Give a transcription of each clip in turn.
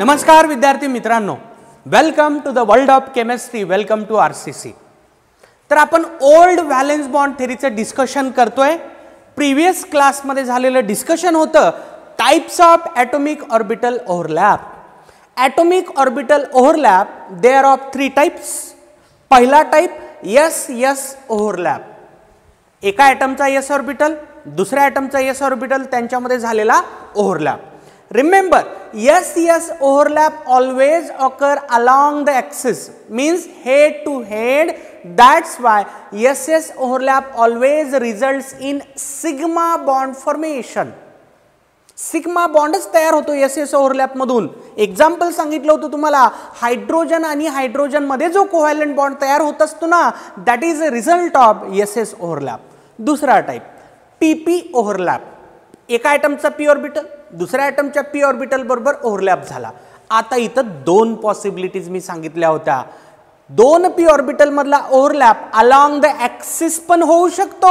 नमस्कार विद्यार्थी मित्रांनो, welcome to the world of chemistry, welcome to RCC. तर आपण ओल्ड व्हॅलेन्स बॉन्ड थेरीचं डिस्कशन करतोय। प्रीवियस क्लासमध्ये झालेलं डिस्कशन होतं types of atomic orbital overlap. Atomic orbital overlap there of 3 types. पहिला टाइप एस एस ओव्हरलॅप, एका ॲटमचा एस ऑर्बिटल दुसऱ्या ॲटमचा एस ऑर्बिटल त्यांच्यामध्ये झालेला overlap. Remember, S overlap always occur along the axis, means head to head. That's why SS overlap always results in sigma bond formation. Sigma बॉन्डच तयार होतो SS overlap मधून। Example सांगितलं होतं तुम्हाला, हायड्रोजन आणि हायड्रोजन मध्ये जो कोव्हॅलेंट बॉन्ड तयार होत असतो ना, that is a result of SS overlap. दुसरा टाइप PP ओव्हरलॅप, एका ॲटमचा p ऑर्बिटल दुसऱ्या ॲटमच्या p ऑर्बिटल बरोबर ओव्हरलॅप झाला। आता इथं 2 पॉसिबिलिटीज मी सांगितल्या होत्या। 2 p ऑर्बिटल मधला ओव्हरलॅप अलोंग द ॲक्सिस पण होऊ शकतो,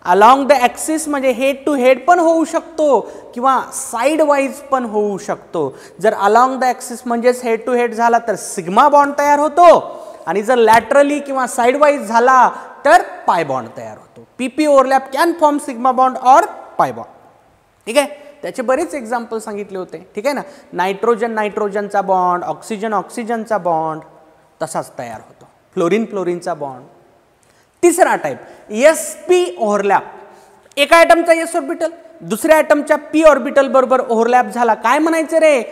अलोंग द ॲक्सिस म्हणजे हेड टू हेड पण होऊ शकतो किंवा साइड वाइज पण होऊ शकतो। जर अलोंग द ॲक्सिस म्हणजेच हेड टू हेड झाला तर सिग्मा बॉन्ड तयार होतो, आणि जर लॅटरली किंवा साइड वाइज झाला तर पाय बॉन्ड तयार होतो। PP overlap can form sigma bond और पाय बॉन्ड। ठीक आहे, त्याचे बरेच एक्झाम्पल सांगितले होते। ठीक आहे ना, नायट्रोजन नायट्रोजनचा बॉन्ड, ऑक्सिजन ऑक्सिजनचा बॉन्ड तसाच तयार होतो, फ्लोरीन फ्लोरीनचा बॉन्ड। तिसरा टाइप SP ओव्हरलॅप, एका ॲटमचा S ऑर्बिटल दुसऱ्या ॲटमच्या p ऑर्बिटल बरोबर ओव्हरलॅप झाला, काय म्हणायचं रे?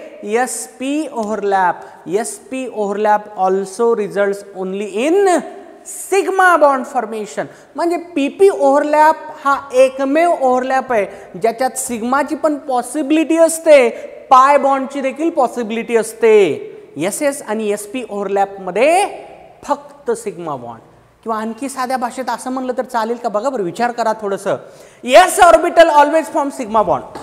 SP overlap. SP overlap also results only in sigma bond formation. म्हणजे PP ओव्हरलॅप हा एकमेव ओव्हरलॅप आहे ज्याच्यात सिग्माची पण पॉसिबिलिटी असते, पाय बॉन्डची देखील पॉसिबिलिटी असते। SS आणि SP ओव्हरलॅप मध्ये फक्त सिग्मा बॉन्ड, किंवा आणखी साध्या भाषेत असं म्हणलं तर चालेल का? बघा बरं, विचार करा थोडंसं। S orbital always form sigma bond.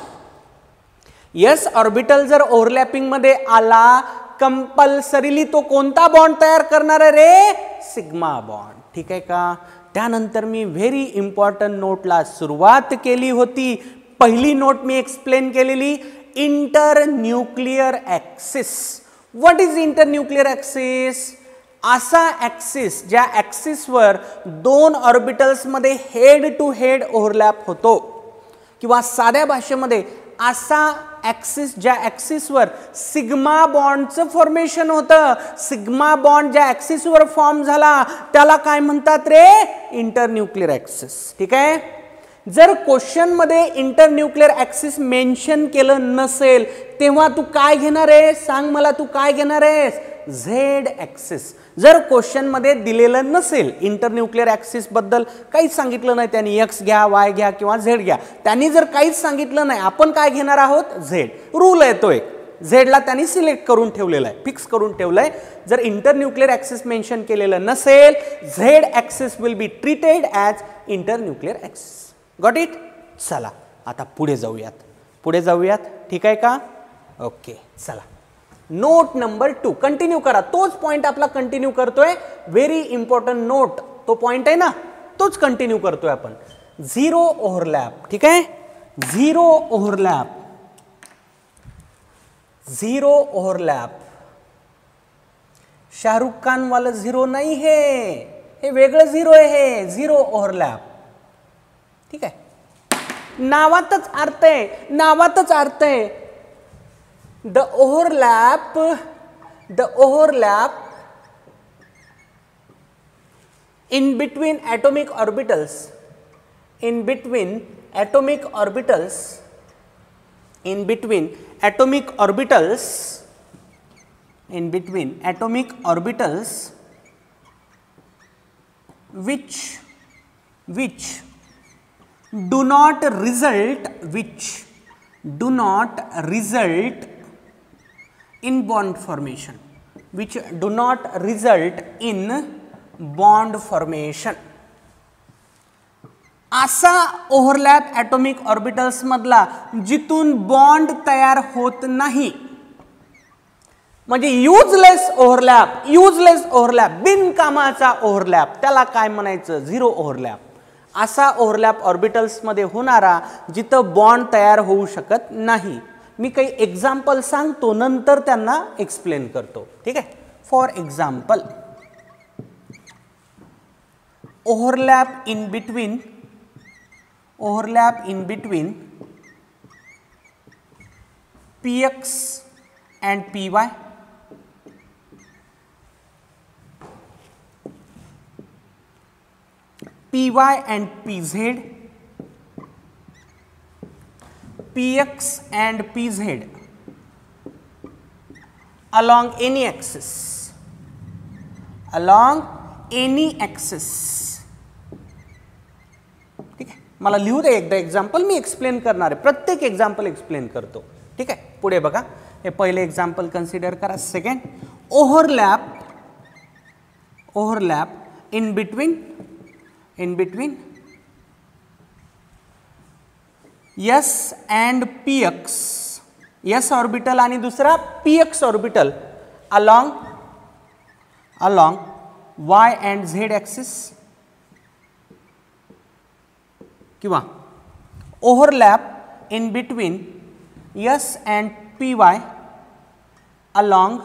S orbital जर ओव्हरलॅपिंग मध्ये आला, कंपल्सरीली तो कोणता बॉन्ड तयार करणार आहे रे? Sigma bond. ठीक आहे का? त्यानंतर मी व्हेरी इम्पॉर्टंट नोटला सुरुवात केली होती। पहिली नोट मी एक्सप्लेन केलेली, inter nuclear axis. What is inter nuclear axis? असा ॲक्सिस ज्या ॲक्सिसवर 2 ऑर्बिटल्स मध्ये हेड टू हेड ओव्हरलॅप होतो, किंवा साध्या भाषेमध्ये असा ॲक्सिस ज्या ॲक्सिसवर सिग्मा बॉन्डचं फॉर्मेशन होतं। सिग्मा बॉन्ड ज्या ॲक्सिसवर फॉर्म झाला त्याला काय म्हणतात रे? Inter nuclear axis. ठीक आहे, जर क्वेश्चन मध्ये इंटर न्यूक्लियर ॲक्सिस मेन्शन केलं नसेल तेव्हा तू काय घेणार आहे? सांग मला, तू काय घेणार आहेस? Z axis. जर क्वेश्चन मध्ये दिलेलं नसेल, इंटर न्यूक्लियर ॲक्सिस बद्दल काहीच सांगितलं नाही, त्यांनी एक्स घ्या, वाय घ्या किंवा झेड घ्या, त्यांनी जर काहीच सांगितलं नाही, आपण काय घेणार आहोत? झेड। रूल आहे तो एक, झेडला त्यांनी सिलेक्ट करून ठेवलेला आहे, फिक्स करून ठेवलंय। जर इंटर न्यूक्लियर ॲक्सिस मेन्शन केलेलं नसेल, Z axis will be treated as inter nuclear axis. Got it? चला आता पुढे जाऊयात। ठीक आहे का? ओके, चला नोट नंबर 2 कंटिन्यू करा। तोच पॉइंट आपला कंटिन्यू करतोय, व्हेरी इम्पॉर्टंट नोट, तो पॉइंट आहे ना, तोच कंटिन्यू करतोय आपण। Zero overlap. ठीक आहे, zero overlap, zero overlap. Shahrukh Khan वाला झिरो नाही हे वेगळं झिरो आहे, हे झिरो ओव्हरलॅप। ठीक आहे, नावातच अर्थ आहे। The overlap in between atomic orbitals, in between atomic orbitals which do not result in bond formation, which do not result in bond formation. असा ओव्हरलॅप ॲटॉमिक ऑर्बिटल्स मधला जिथून बॉन्ड तयार होत नाही, म्हणजे युजलेस ओव्हरलॅप, बिनकामाचा ओव्हरलॅप, त्याला काय म्हणायचं? Zero overlap. असा ओव्हरलॅप ऑर्बिटल्स मध्ये होणारा जिथं बॉन्ड तयार होऊ शकत नाही, मी काही एक्झाम्पल सांगतो नंतर त्यांना एक्सप्लेन करतो. ठीक आहे. For example, overlap in between px and py, py and pz, px and pz along any axis, ठीक आहे. मला लिहू दे एकदा एक्झाम्पल, मी एक्सप्लेन करणार आहे, प्रत्येक एक्झाम्पल एक्सप्लेन करतो. ठीक आहे. पुढे बघा, हे पहिले एक्झाम्पल कन्सिडर करा. Second, overlap in between s and px, s orbital आणि दुसरा px orbital along y and z axis, किंवा overlap in between s and py along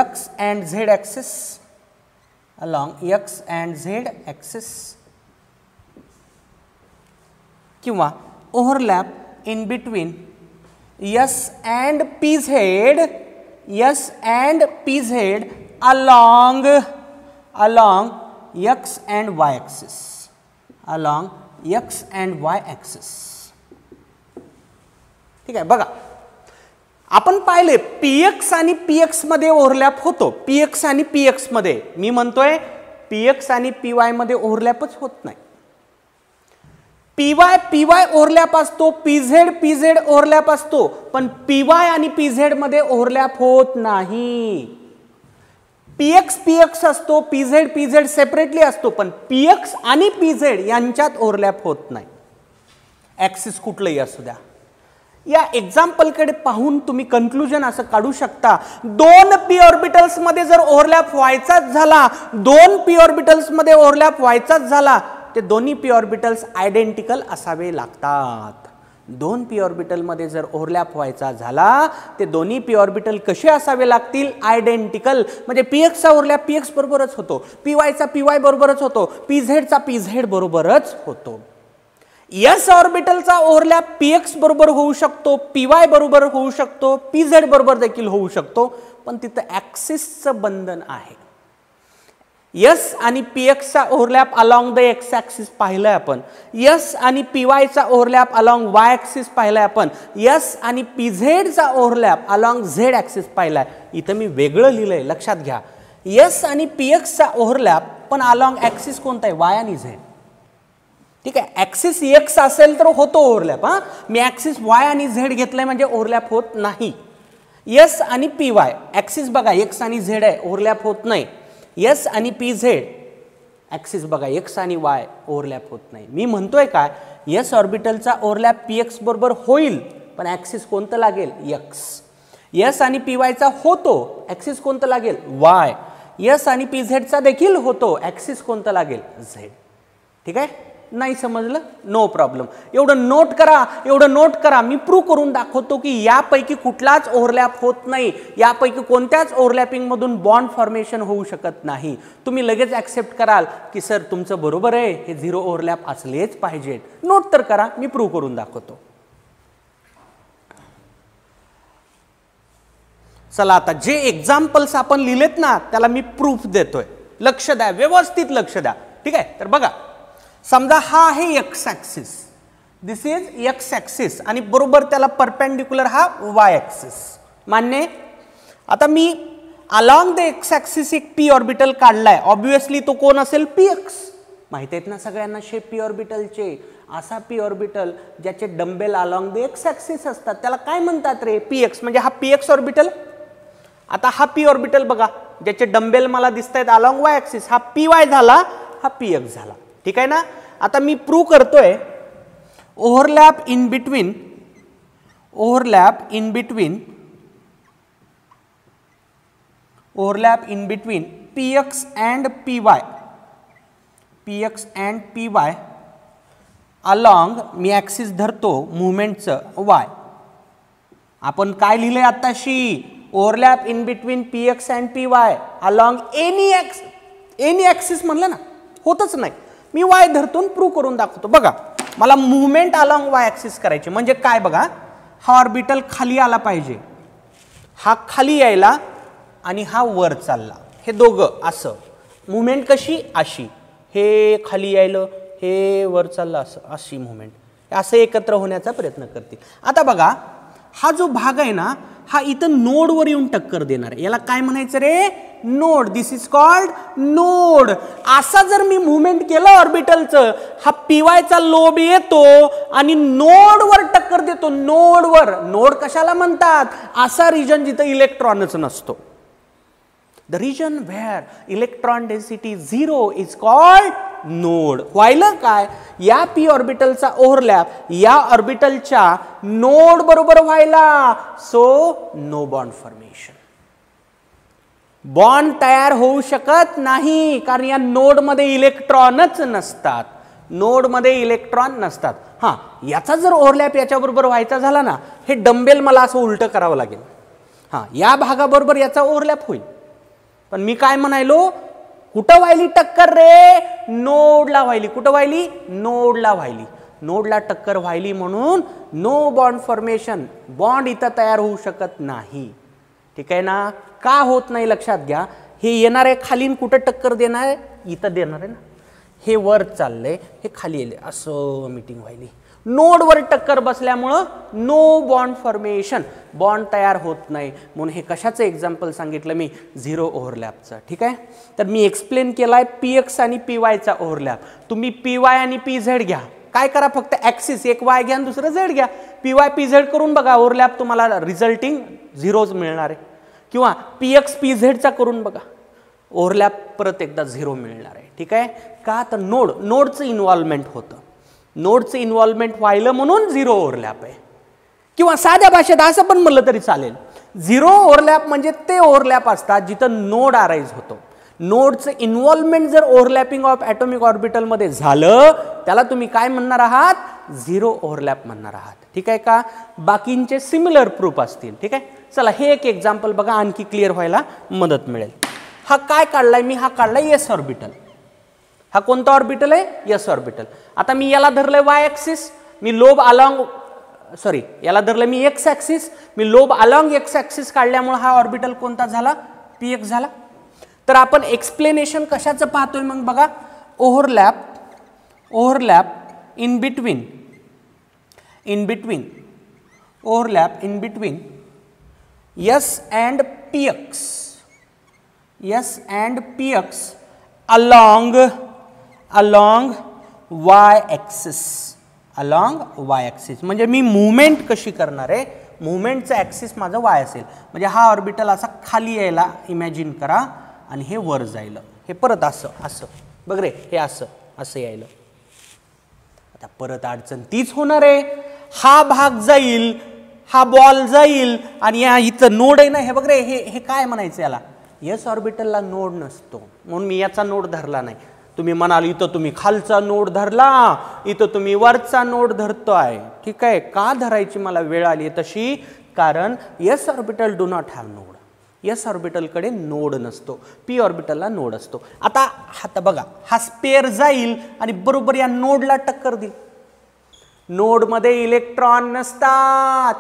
x and z axis, किंवा overlap in between s and pz along x and y axis, ठीक आहे. बघा, आपण पाहिले px आणि px मध्ये overlap होतो. px आणि px मध्ये, मी म्हणतोय px आणि py मध्ये ओव्हरलॅपच होत नाही. py ओव्हरलॅप असतो, pz ओव्हरलॅप असतो, पण py आणि pz मध्ये ओव्हरलॅप होत नाही. px असतो, pz सेपरेटली असतो, पण px आणि pz यांच्यात ओव्हरलॅप होत नाही. ॲक्सिस कुठलंही असू द्या. या एक्झाम्पलकडे पाहून तुम्ही कन्क्लुजन असं काढू शकता, दोन p ऑर्बिटल्स मध्ये जर ओव्हरलॅप व्हायचाच झाला, ते दोन्ही p ऑर्बिटल्स आयडेंटिकल असावे लागतात. दोन p ऑर्बिटल मध्ये जर ओव्हरलॅप व्हायचा झाला, ते दोन्ही p ऑर्बिटल कसे असावे लागतील? आयडेंटिकल. म्हणजे px चा ओव्हरलॅप px बरोबरच होतो, py चा py बरोबरच होतो, pz चा pz बरोबरच होतो. s ऑर्बिटलचा ओव्हरलॅप px बरोबर होऊ शकतो, py बरोबर होऊ शकतो, pz बरोबर देखील होऊ शकतो, पण तिथं ॲक्सिसचं बंधन आहे. s आणि px चा overlap along the x axis पाहिलंय आपण, s आणि py चा ओव्हरलॅप अलॉंग y ॲक्सिस पाहिलाय आपण, s आणि pz चा ओव्हरलॅप अलॉंग z ॲक्सिस पाहिलाय. इथं मी वेगळं लिहिलंय, लक्षात घ्या. s आणि px चा ओव्हरलॅप पण अलॉंग ॲक्सिस कोणता आहे? y आणि z. ठीक आहे. ॲक्सिस x असेल तर होतो ओव्हरलॅप. मी ॲक्सिस y आणि z घेतलाय म्हणजे ओव्हरलॅप होत नाही. s आणि py ॲक्सिस बघा x आणि z आहे, ओव्हरलॅप होत नाही. s आणि pz ॲक्सिस बघा x आणि y, ओव्हरलॅप होत नाही. मी म्हणतोय काय, s ऑर्बिटलचा ओव्हरलॅप px बरोबर होईल, पण ॲक्सिस कोणतं लागेल? x. s आणि py चा होतो, ॲक्सिस कोणतं लागेल? y. s आणि pz चा देखील होतो, ॲक्सिस कोणतं लागेल? z. ठीक आहे. नाही समजलं? No problem. एवढं नोट करा. मी प्रूव्ह करून दाखवतो की यापैकी कुठलाच ओव्हरलॅप होत नाही, यापैकी कोणत्याच ओव्हरलॅपिंग मधून बॉन्ड फॉर्मेशन होऊ शकत नाही. तुम्ही लगेच ऍक्सेप्ट कराल की सर तुमचं बरोबर आहे, हे झिरो ओव्हरलॅप असलेच पाहिजेत. नोट तर करा, मी प्रूव्ह करून दाखवतो. चला, आता जे एक्झाम्पल्स आपण लिहिलेत ना, त्याला मी प्रूफ देतोय. लक्ष द्या, व्यवस्थित लक्ष द्या. ठीक आहे. तर बघा, समजा हा आहे x axis, this is x axis, आणि बरोबर त्याला परपेंडिक्युलर हा y ॲक्सिस. मान्य? आता मी अलॉंग द x ॲक्सिस एक p ऑर्बिटल काढलाय. ऑब्विसली तो कोण असेल? px. माहित आहेत ना सगळ्यांना शेप p ऑर्बिटलचे. असा p ऑर्बिटल ज्याचे dumbbell along the x axis असतात त्याला काय म्हणतात रे? px. म्हणजे हा px ऑर्बिटल. आता हा p ऑर्बिटल बघा, ज्याचे डंबेल मला दिसतायत अलॉंग y ॲक्सिस, हा py झाला, हा px झाला. ठीक आहे ना. आता मी प्रूव्ह करतोय overlap in between px and py along, me axis धरतो मुवमेंटचं वाय. आपण काय लिहिलंय आताशी, overlap in between P x and P Y along any axis म्हणलं ना, होतच नाही. मी वाय धरतून प्रूव्ह करून दाखवतो. बघा, मला मुवमेंट अलॉंग वाय ॲक्सिस करायची म्हणजे काय बघा, हा ऑर्बिटल खाली आला पाहिजे, हा खाली यायला आणि हा वर चालला, हे दोघं असं. मुवमेंट कशी, अशी, हे खाली यायलं, हे वर चाललं, असं, अशी मुवमेंट असं एकत्र होण्याचा प्रयत्न करतील. आता बघा, हा जो भाग आहे ना, हा इथं नोडवर येऊन टक्कर देणार आहे. याला काय म्हणायचं रे, node. This is called node. असा जर मी मुवमेंट केलं ऑर्बिटलचं, हा पीवायचा लोब येतो आणि नोडवर टक्कर देतो. नोडवर. नोड कशाला म्हणतात, असा रिजन जिथं इलेक्ट्रॉनच नसतो. The region where electron density 0 is called node. व्हायला काय, या पी ऑर्बिटलचा ओव्हरलॅप या ऑर्बिटलच्या नोड बरोबर व्हायला, so no bond formation. Bond तयार होऊ शकत नाही, कारण या नोडमध्ये इलेक्ट्रॉनच नसतात. नोडमध्ये इलेक्ट्रॉन नसतात. हां, याचा जर ओव्हरलॅप याच्याबरोबर व्हायचा झाला ना, हे डंबेल मला असं उलटं करावं लागेल. हां, या भागाबरोबर याचा ओव्हरलॅप होईल. पण मी काय म्हणायलो, कुठं व्हायली टक्कर रे, नोडला व्हायली. कुठं व्हायली, नोडला व्हायली. नोडला टक्कर व्हायली म्हणून नो बॉन्ड फॉर्मेशन. बॉन्ड इथं तयार होऊ शकत नाही. ठीक आहे ना. का होत नाही लक्षात घ्या. हे येणार आहे खालीन, कुठं टक्कर देणार आहे, इथं देणार आहे ना. हे वर चाललंय, हे खाली येले, असं मीटिंग व्हायली. नोडवर टक्कर बसल्यामुळं नो बॉन्ड फॉर्मेशन, बॉन्ड तयार होत नाही. म्हणून हे कशाचं एक्झाम्पल सांगितलं मी, झिरो ओव्हरलॅपचं. ठीक आहे. तर मी एक्सप्लेन केलाय पी एक्स आणि पी वायचा ओव्हरलॅप. तुम्ही पी वाय आणि पी झेड घ्या. काय करा, फक्त ॲक्सिस एक वाय घ्या आणि दुसरं झेड घ्या. पी वाय पी झेड करून बघा, ओव्हरलॅप तुम्हाला रिझल्टिंग झिरोज मिळणार आहे. किंवा पी एक्स पी झेडचा करून बघा, ओव्हरलॅप परत एकदा झिरो मिळणार आहे. ठीक आहे. का, तर नोडचं इन्व्हॉल्वमेंट होतं. नोडचं इन्व्हॉल्वमेंट व्हायलं म्हणून झिरो ओव्हरलॅप आहे. किंवा साध्या भाषेत असं पण म्हणलं तरी चालेल, झिरो ओव्हरलॅप म्हणजे ते ओव्हरलॅप असतात जिथं नोड अराईज होतो. नोडचं इन्व्हॉल्वमेंट जर ओव्हरलॅपिंग ऑफ ॲटॉमिक ऑर्बिटलमध्ये झालं, त्याला तुम्ही काय म्हणणार आहात, झिरो ओव्हरलॅप म्हणणार आहात. ठीक आहे का. बाकींचे सिमिलर प्रूफ असतील. ठीक आहे. चला, हे एक एक्झाम्पल बघा, आणखी क्लिअर व्हायला मदत मिळेल. हा काय काढलाय मी, हा काढलाय एस ऑर्बिटल. हा कोणता ऑर्बिटल आहे, एस ऑर्बिटल. आता मी याला धरलंय वाय ॲक्सिस, मी लोब अलॉंग, सॉरी, याला धरलंय मी एक्स ॲक्सिस, मी लोब अलॉंग एक्स ॲक्सिस काढल्यामुळे हा ऑर्बिटल कोणता झाला, पी एक्स झाला. तर आपण एक्सप्लेनेशन कशाचं पाहतोय मग बघा, overlap in between overlap in between S and P x along y axis. म्हणजे मी मुवमेंट कशी करणार आहे, मुवमेंटचा ॲक्सिस माझं वाय असेल. म्हणजे हा ऑर्बिटल असा खाली यायला इमॅजिन करा आणि हे वर जायला, हे परत असं बघ रे, हे असं यायला. आता परत अडचण तीच होणार आहे, हा भाग जाईल, हा बॉल जाईल आणि या इथं नोड आहे ना, हे बघ रे, हे काय म्हणायचं याला, एस ऑर्बिटलला नोड नसतो म्हणून मी याचा नोड धरला नाही. तुम्ही म्हणाल इथं तुम्ही खालचा नोड धरला, इथं तुम्ही वरचा नोड धरतोय. ठीक आहे. का धरायची मला वेळ आली तशी, कारण S orbital do not have node. S ऑर्बिटलकडे नोड नसतो, पी ऑर्बिटलला नोड असतो. आता बघा, हा स्पेअर जाईल आणि बरोबर या नोडला टक्कर देईल. नोडमध्ये इलेक्ट्रॉन नसतात,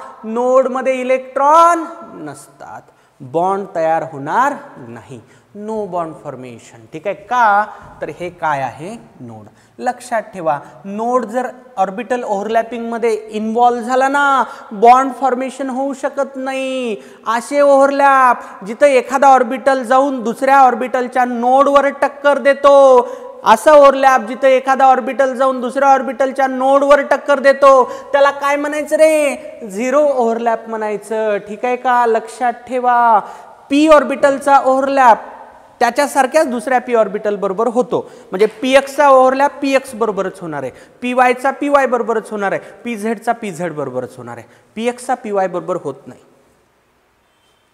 बॉन्ड तयार होणार नाही, नो बॉन्ड फॉर्मेशन. ठीक आहे का. तर हे काय आहे, नोड. लक्षात ठेवा, नोड जर ऑर्बिटल ओव्हरलॅपिंग मध्ये इन्व्हॉल्व झाला ना, बॉन्ड फॉर्मेशन होऊ शकत नाही. असे ओव्हरलॅप जिथं एखादा ऑर्बिटल जाऊन दुसऱ्या ऑर्बिटलच्या नोडवर टक्कर देतो, असं ओव्हरलॅप जिथं एखादा ऑर्बिटल जाऊन दुसऱ्या ऑर्बिटलच्या नोडवर टक्कर देतो, त्याला काय म्हणायचं रे, झिरो ओव्हरलॅप म्हणायचं. ठीक आहे का. लक्षात ठेवा, पी ऑर्बिटलचा ओव्हरलॅप त्याच्यासारख्याच दुसऱ्या पी ऑर्बिटल बरोबर होतो. म्हणजे पी एक्सचा ओव्हरलॅप पी एक्स बरोबरच होणार आहे, पी वायचा पी वाय बरोबरच होणार आहे, पी झेडचा पी झेड बरोबरच होणार आहे. पी एक्सचा पी वाय बरोबर होत नाही,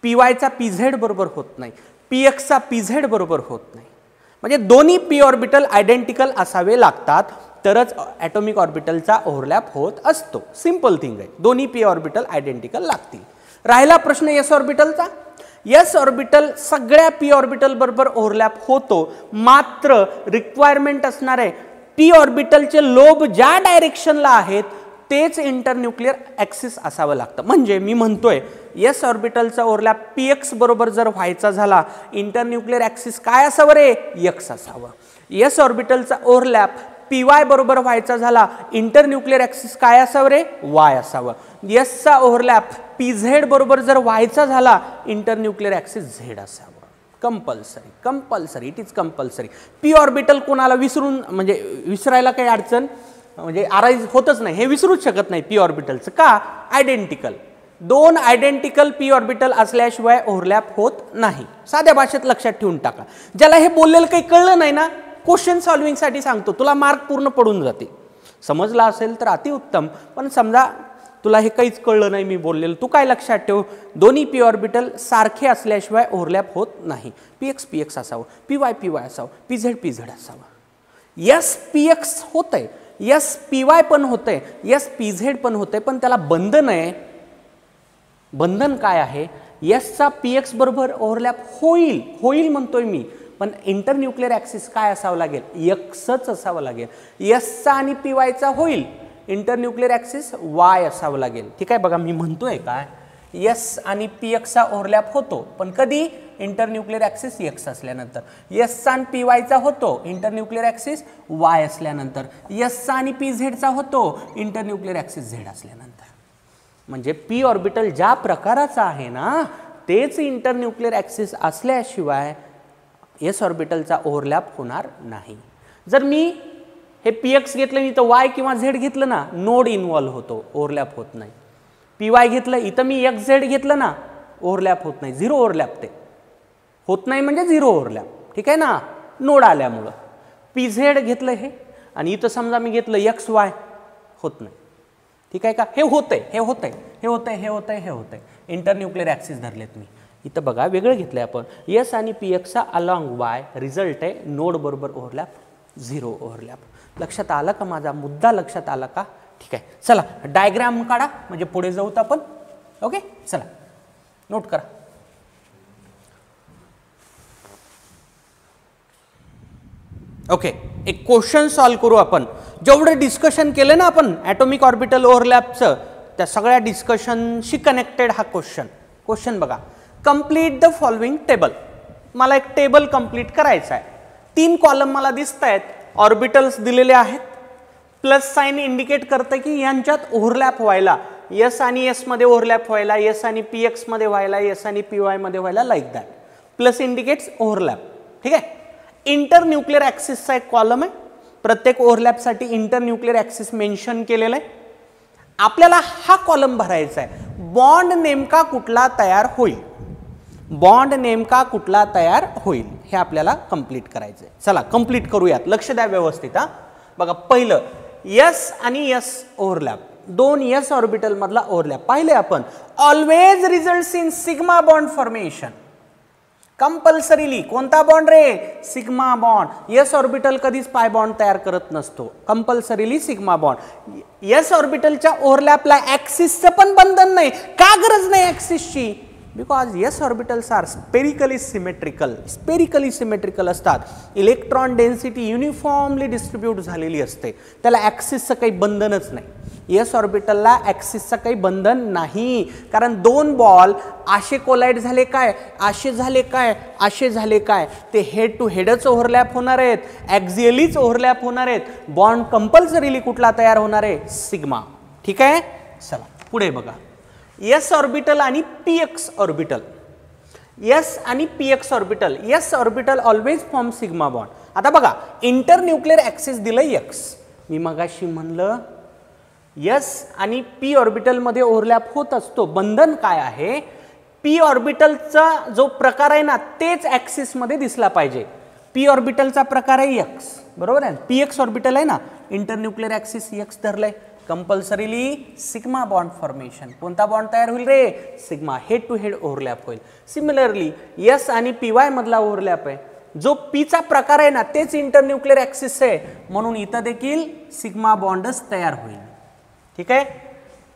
पी वायचा पी झेड बरोबर होत नाही, पी एक्सचा पी झेड बरोबर होत नाही. म्हणजे दोन्ही पी ऑर्बिटल आयडेंटिकल असावे लागतात, तरच ॲटॉमिक ऑर्बिटलचा ओव्हरलॅप होत असतो. सिंपल थिंग आहे. दोन्ही पी ऑर्बिटल आयडेंटिकल लागतील. राहिला प्रश्न एस ऑर्बिटलचा. एस ऑर्बिटल सगळ्या पी ऑर्बिटल बरोबर ओव्हरलॅप होतो, मात्र रिक्वायरमेंट असणार आहे पी ऑर्बिटलचे लोब ज्या डायरेक्शनला आहेत तेच इंटरन्यूक्लियर ॲक्सिस असावं लागतं. म्हणजे मी म्हणतोय एस ऑर्बिटलचा ओव्हरलॅप पी एक्स बरोबर जर व्हायचा झाला, इंटरन्यूक्लियर ॲक्सिस काय असावं रे, एक्स असावं. एस ऑर्बिटलचा ओव्हरलॅप पी वाय बरोबर व्हायचा झाला, इंटरन्यूक्लियर ॲक्सिस काय असावं रे, वाय असावं. एसचा ओव्हरलॅप पी झेड बरोबर जर व्हायचा झाला, इंटरन्यूक्लियर ॲक्सिस झेड असावं. Compulsory, compulsory, it is compulsory. P orbital कोणाला विसरून म्हणजे विसरायला काही अडचण म्हणजे अराईज होतच नाही, हे विसरूच शकत नाही पी ऑर्बिटलचं. का, आयडेंटिकल. दोन आयडेंटिकल पी ऑर्बिटल असल्याशिवाय ओव्हरलॅप होत नाही. साध्या भाषेत लक्षात ठेवून टाका. ज्याला हे बोललेलं काही कळलं नाही ना, क्वेश्चन सॉल्विंगसाठी सांगतो, तुला मार्क पूर्ण पडून जाते. समजला असेल तर अतिउत्तम, पण समजा तुला हे काहीच कळलं नाही मी बोललेलं, तू काय लक्षात ठेव, दोन्ही पी ऑर्बिटल सारखे असल्याशिवाय ओव्हरलॅप होत नाही. पी एक्स पी एक्स असावं, पी वाय असावं, पी झेड असावं. यस पी एक्स होतंय, यस पी वाय पण होतंय, यस पी झेड पण होतंय, पण त्याला बंधन आहे. बंधन काय आहे, यसचा पी एक्स बरोबर ओव्हरलॅप होईल, होईल म्हणतोय मी, पण इंटरन्यूक्लियर ॲक्सिस काय असावं लागेल, एक्सच असावं लागेल. यसचा आणि पी वायचा होईल, इंटरन्यूक्लियर ॲक्सिस वाय असावं लागेल. ठीक आहे. बघा मी म्हणतोय काय, यस आणि पी एक्सचा ओव्हरलॅप होतो, पण कधी, इंटरन्यूक्लियर ॲक्सिस एक्स असल्यानंतर. यसचा आणि पी वायचा होतो, इंटरन्यूक्लियर ॲक्सिस वाय असल्यानंतर. यसचा आणि पी झेडचा होतो, इंटरन्यूक्लियर ॲक्सिस झेड असल्यानंतर. म्हणजे पी ऑर्बिटल ज्या प्रकाराचा आहे ना, तेच इंटरन्यूक्लियर ॲक्सिस असल्याशिवाय एस ऑर्बिटलचा ओव्हरलॅप होणार नाही. जर मी हे पी एक्स घेतलं इथं वाय किंवा झेड घेतलं ना, नोड इन्व्हॉल्व होतो, ओव्हरलॅप होत नाही. पी वाय घेतलं इथं मी एक्स झेड घेतलं ना, ओव्हरलॅप होत नाही, झिरो ओव्हरलॅप. ते होत नाही म्हणजे झिरो ओव्हरलॅप. ठीक आहे ना, नोड आल्यामुळं. पी झेड घेतलं हे आणि इथं समजा मी घेतलं एक्स वाय, होत नाही. ठीक आहे का, हे होतंय, हे होतंय, हे होतंय, हे होतंय, हे होतंय. इंटरन्यूक्लियर ॲक्सिस धरलेत मी. इथं बघा वेगळं घेतलंय आपण, एस आणि पी एक्सचा अलॉंग वाय, रिझल्ट आहे नोड बरोबर ओव्हरलॅप, झिरो ओव्हरलॅप. लक्षात आलं का, माझा मुद्दा लक्षात आला का? ठीक आहे. चला डायग्राम काढा म्हणजे पुढे जाऊत आपण. ओके, चला नोट करा. ओके, एक क्वेश्चन सॉल्व करू आपण. जेवढं डिस्कशन केलं ना आपण ॲटॉमिक ऑर्बिटल ओव्हरलॅपचं, त्या सगळ्या डिस्कशनशी कनेक्टेड हा क्वेश्चन. क्वेश्चन बघा, कंप्लीट द फॉलोइंग टेबल. मला एक टेबल कंप्लीट करायचं आहे. 3 कॉलम मला दिसत आहेत, ऑर्बिटल्स दिलेले आहेत, प्लस साइन इंडिकेट करतं की यांच्यात ओव्हरलॅप व्हायला, एस आणि एस मध्ये ओव्हरलॅप व्हायला, एस आणि पी एक्स मध्ये व्हायला, एस आणि पी वाय मध्ये व्हायला, like that. Plus indicates overlap. ठीक आहे. इंटरन्यूक्लियर ॲक्सिसचा एक कॉलम आहे, प्रत्येक ओव्हरलॅपसाठी इंटरन्यूक्लियर ॲक्सिस मेन्शन केलेलं आहे. आपल्याला हा कॉलम भरायचा आहे. बॉन्ड नेमका कुठला तयार होईल, बॉन्ड नेमका कुठला तयार होईल हे आपल्याला कंप्लीट करायचं आहे. चला कंप्लीट करूयात, लक्ष द्या व्यवस्थित. हा बघा, पहिलं एस आणि एस ओव्हरलॅप, 2 एस ऑर्बिटल मधला ओव्हरलॅप पाहिले आपण. Always results in sigma bond formation. Compulsorily कोणता बॉन्ड रे, सिग्मा बॉन्ड. एस ऑर्बिटल कधीच पाय बॉन्ड तयार करत नसतो, कंपल्सरीली सिग्मा बॉन्ड. एस ऑर्बिटलच्या ओव्हरलॅपला ॲक्सिसचं पण बंधन नाही. का गरज नाही ॲक्सिसची, because S orbitals are spherically symmetrical. Spherically symmetrical असतात, इलेक्ट्रॉन डेन्सिटी युनिफॉर्मली डिस्ट्रीब्यूट झालेली असते, त्याला ॲक्सिसचं काही बंधनच नाही. एस ऑर्बिटलला ॲक्सिसचं काही बंधन नाही, कारण 2 बॉल असे कोलाइड झाले काय, असे झाले काय, असे झाले काय, ते हेड टू हेडच ओव्हरलॅप होणार आहेत, ॲक्झियलीच ओव्हरलॅप होणार आहेत. बॉन्ड कंपल्सरीली कुठला तयार होणार आहे, सिग्मा. ठीक आहे. चला पुढे बघा, एस ऑर्बिटल आणि पी एक्स ऑर्बिटल. एस आणि P x orbital, S orbital always form sigma bond. आता बघा, इंटरन्यूक्लियर ॲक्सिस दिलं एक्स. मी मगाशी म्हणलं एस आणि पी ऑर्बिटल मध्ये ओव्हरलॅप होत असतो. बंधन काय आहे, पी ऑर्बिटलचा जो प्रकार आहे ना तेच ॲक्सिस मध्ये दिसला पाहिजे. पी ऑर्बिटलचा प्रकार आहे एक्स, बरोबर आहे. पी एक्स ऑर्बिटल आहे ना, इंटरन्यूक्लियर ॲक्सिस एक्स धरलंय, कंपल्सरीली सिग्मा बॉन्ड फॉर्मेशन. कोणता बॉन्ड तयार होईल रे, sigma. Head to head overlap होईल. सिमिलरली एस आणि पी वाय मधला ओव्हरलॅप आहे, जो पीचा प्रकार आहे ना तेच इंटरन्यूक्लियर ऍक्सिस आहे, म्हणून इथं देखील सिग्मा बॉन्डच तयार होईल. ठीक आहे,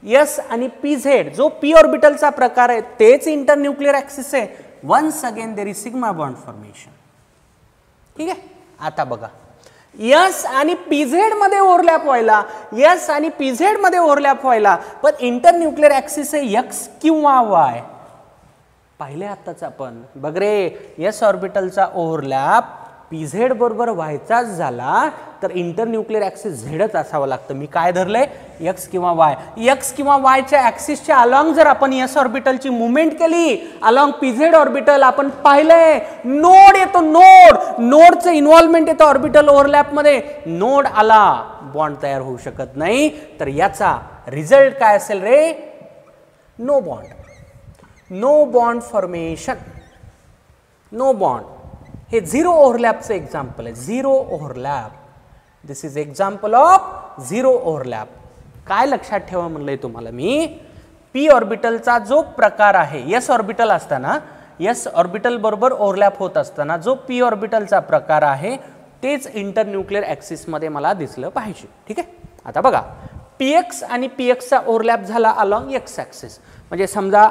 एस आणि पी झेड जो पी ऑर्बिटलचा प्रकार आहे तेच इंटरन्यूक्लियर ऍक्सिस आहे. Once again there is sigma bond formation. ठीक आहे, आता बघा एस आणि पीझेड मध्ये ओव्हरलॅप व्हायला, एस आणि पीझेड मध्ये ओव्हरलॅप व्हायला, पण इंटरन्यूक्लियर ऍक्सिस आहे एक्स किंवा वाय. पाहिले आताच आपण बघ रे, एस ऑर्बिटलचा ओव्हरलॅप पीझेड बरोबर व्हायचाच झाला तर इंटरन्यूक्लियर ऍक्सिस झेडच असावं लागतं. मी काय धरलंय, एक्स किंवा वाय. एक्स किंवा वायच्या ऍक्सिसच्या अलॉंग जर आपण एस ऑर्बिटलची मुवमेंट केली अलॉंग पीझेड ऑर्बिटल, आपण पाहिलंय नोड येतो, नोडचं इन्व्हॉल्वमेंट येतं ऑर्बिटल ओव्हरलॅप मध्ये. नोड आला बॉन्ड तयार होऊ शकत नाही, तर याचा रिझल्ट काय असेल रे, no bond. No bond formation, no bond. हे झिरो ओव्हरलॅपचं एक्झाम्पल आहे. Zero overlap, this is example of zero overlap. काय लक्षात ठेवा म्हणलंय तुम्हाला मी, पी ऑर्बिटलचा जो प्रकार आहे, एस ऑर्बिटल असताना, एस ऑर्बिटल बरोबर ओव्हरलॅप होत असताना जो पी ऑर्बिटलचा प्रकार आहे तेच इंटरन्यूक्लियर ऍक्सिस मध्ये मला दिसलं पाहिजे. ठीक आहे, आता बघा पीएक्स आणि पीएक्सचा ओव्हरलॅप झाला अलॉंग एक्स ऍक्सिस. म्हणजे समजा